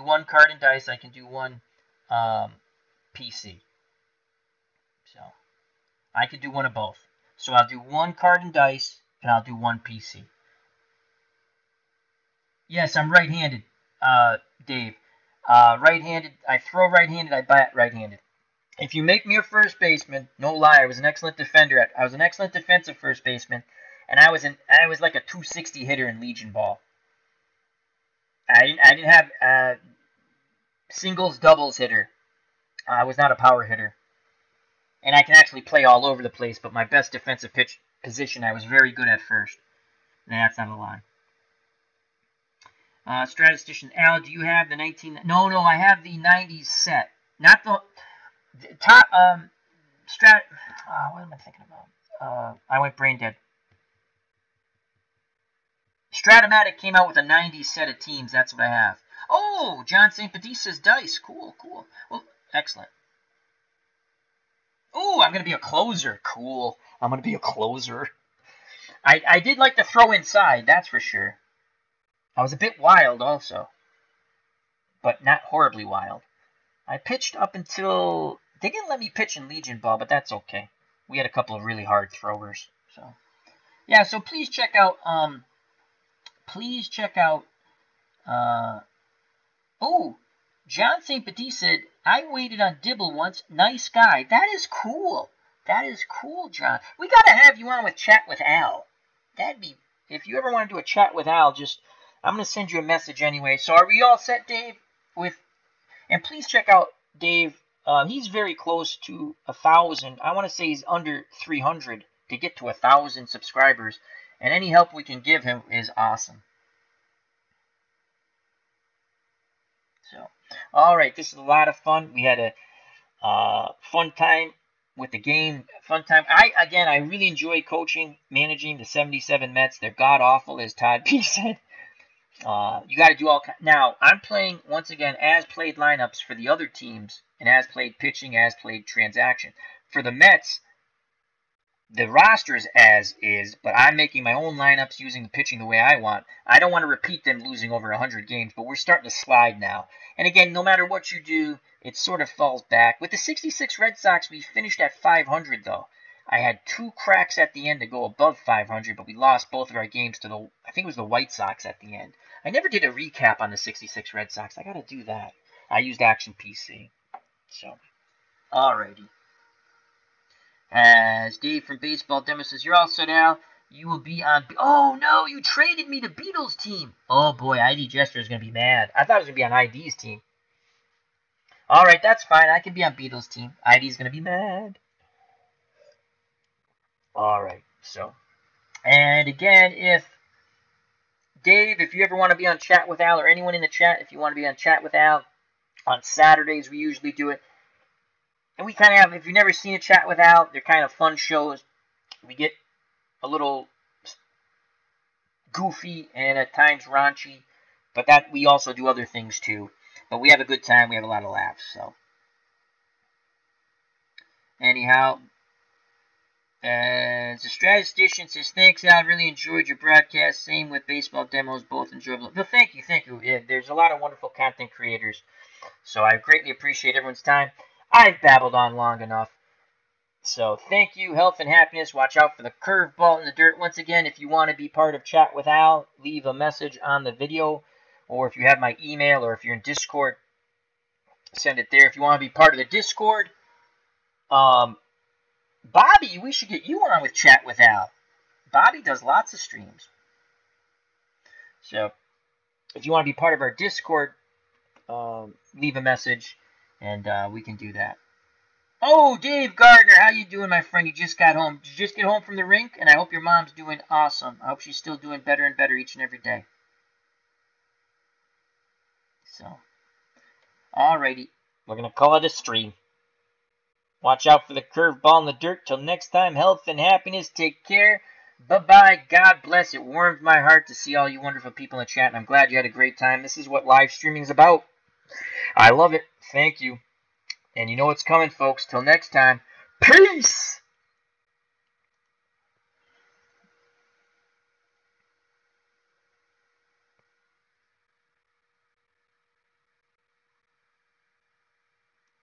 one card and dice. I can do one PC. So I could do one of both. So I'll do one card and dice, and I'll do one PC. Yes, I'm right-handed, Dave. Right-handed, I throw right-handed, I bat right-handed. If you make me a first baseman, no lie, I was an excellent defender. I was an excellent defensive first baseman, and I was like a 260 hitter in Legion Ball. I didn't have singles, doubles hitter. I was not a power hitter. And I can actually play all over the place, but my best defensive pitch position, I was very good at first. And that's not a lie. Statistician Al, do you have the 19... No, I have the 90s set. Not the top... what am I thinking about? I went brain dead. Stratomatic came out with a 90s set of teams. That's what I have. Oh, John St. Petit says dice. Cool. Well, excellent. Oh, I'm going to be a closer. Cool. I'm going to be a closer. I did like to throw inside, that's for sure. I was a bit wild also. But not horribly wild. I pitched up until... They didn't let me pitch in Legion Ball, but that's okay. We had a couple of really hard throwers. So, yeah, so please check out... John St. Petit said, I waited on Dibble once. Nice guy. That is cool. That is cool, John. We got to have you on with Chat with Al. That'd be... If you ever want to do a Chat with Al, just... I'm going to send you a message anyway. So are we all set, Dave? And please check out Dave. He's very close to 1,000. I want to say he's under 300 to get to 1,000 subscribers. And any help we can give him is awesome. So, all right, this is a lot of fun. We had a fun time with the game. Fun time. I really enjoy coaching, managing the 77 Mets. They're god-awful, as Todd P. said. You got to do all... Now, I'm playing, once again, as-played lineups for the other teams, and as-played pitching, as-played transaction. For the Mets, the roster is as is, but I'm making my own lineups using the pitching the way I want. I don't want to repeat them losing over 100 games, but we're starting to slide now. And again, no matter what you do, it sort of falls back. With the 66 Red Sox, we finished at 500, though. I had 2 cracks at the end to go above 500, but we lost both of our games to I think it was the White Sox at the end. I never did a recap on the 66 Red Sox. I got to do that. I used Action PC. So, alrighty. As Dave from Baseball Demo says, you're all set, Al. You will be on... Oh, no, you traded me to Beatles team. Oh, boy, ID Jester is going to be mad. I thought it was going to be on ID's team. All right, that's fine. I can be on Beatles team. ID's going to be mad. All right, so... And again, if... Dave, if you ever want to be on Chat with Al, or anyone in the chat, if you want to be on Chat with Al, on Saturdays we usually do it. And we kind of have, if you've never seen a Chat with Al, they're kind of fun shows. We get a little goofy and at times raunchy, but that we also do other things too. But we have a good time. We have a lot of laughs. So anyhow, the Statistician says, thanks, Al. Really enjoyed your broadcast. Same with baseball demos, both enjoyable. But thank you, thank you. Yeah, there's a lot of wonderful content creators, so I greatly appreciate everyone's time. I've babbled on long enough. So thank you, health and happiness. Watch out for the curveball in the dirt. Once again, if you want to be part of Chat with Al, leave a message on the video, or if you have my email, or if you're in Discord, send it there. If you want to be part of the Discord, Bobby, we should get you on with Chat with Al. Bobby does lots of streams. So if you want to be part of our Discord, leave a message, and we can do that. Oh, Dave Gardner, how you doing, my friend? You just got home. Did you just get home from the rink? And I hope your mom's doing awesome. I hope she's still doing better and better each and every day. So, alrighty. We're going to call it a stream. Watch out for the curveball in the dirt. Till next time, health and happiness. Take care. Bye-bye. God bless. It warmed my heart to see all you wonderful people in the chat, and I'm glad you had a great time. This is what live streaming is about. I love it. Thank you. And you know what's coming, folks. Till next time, peace!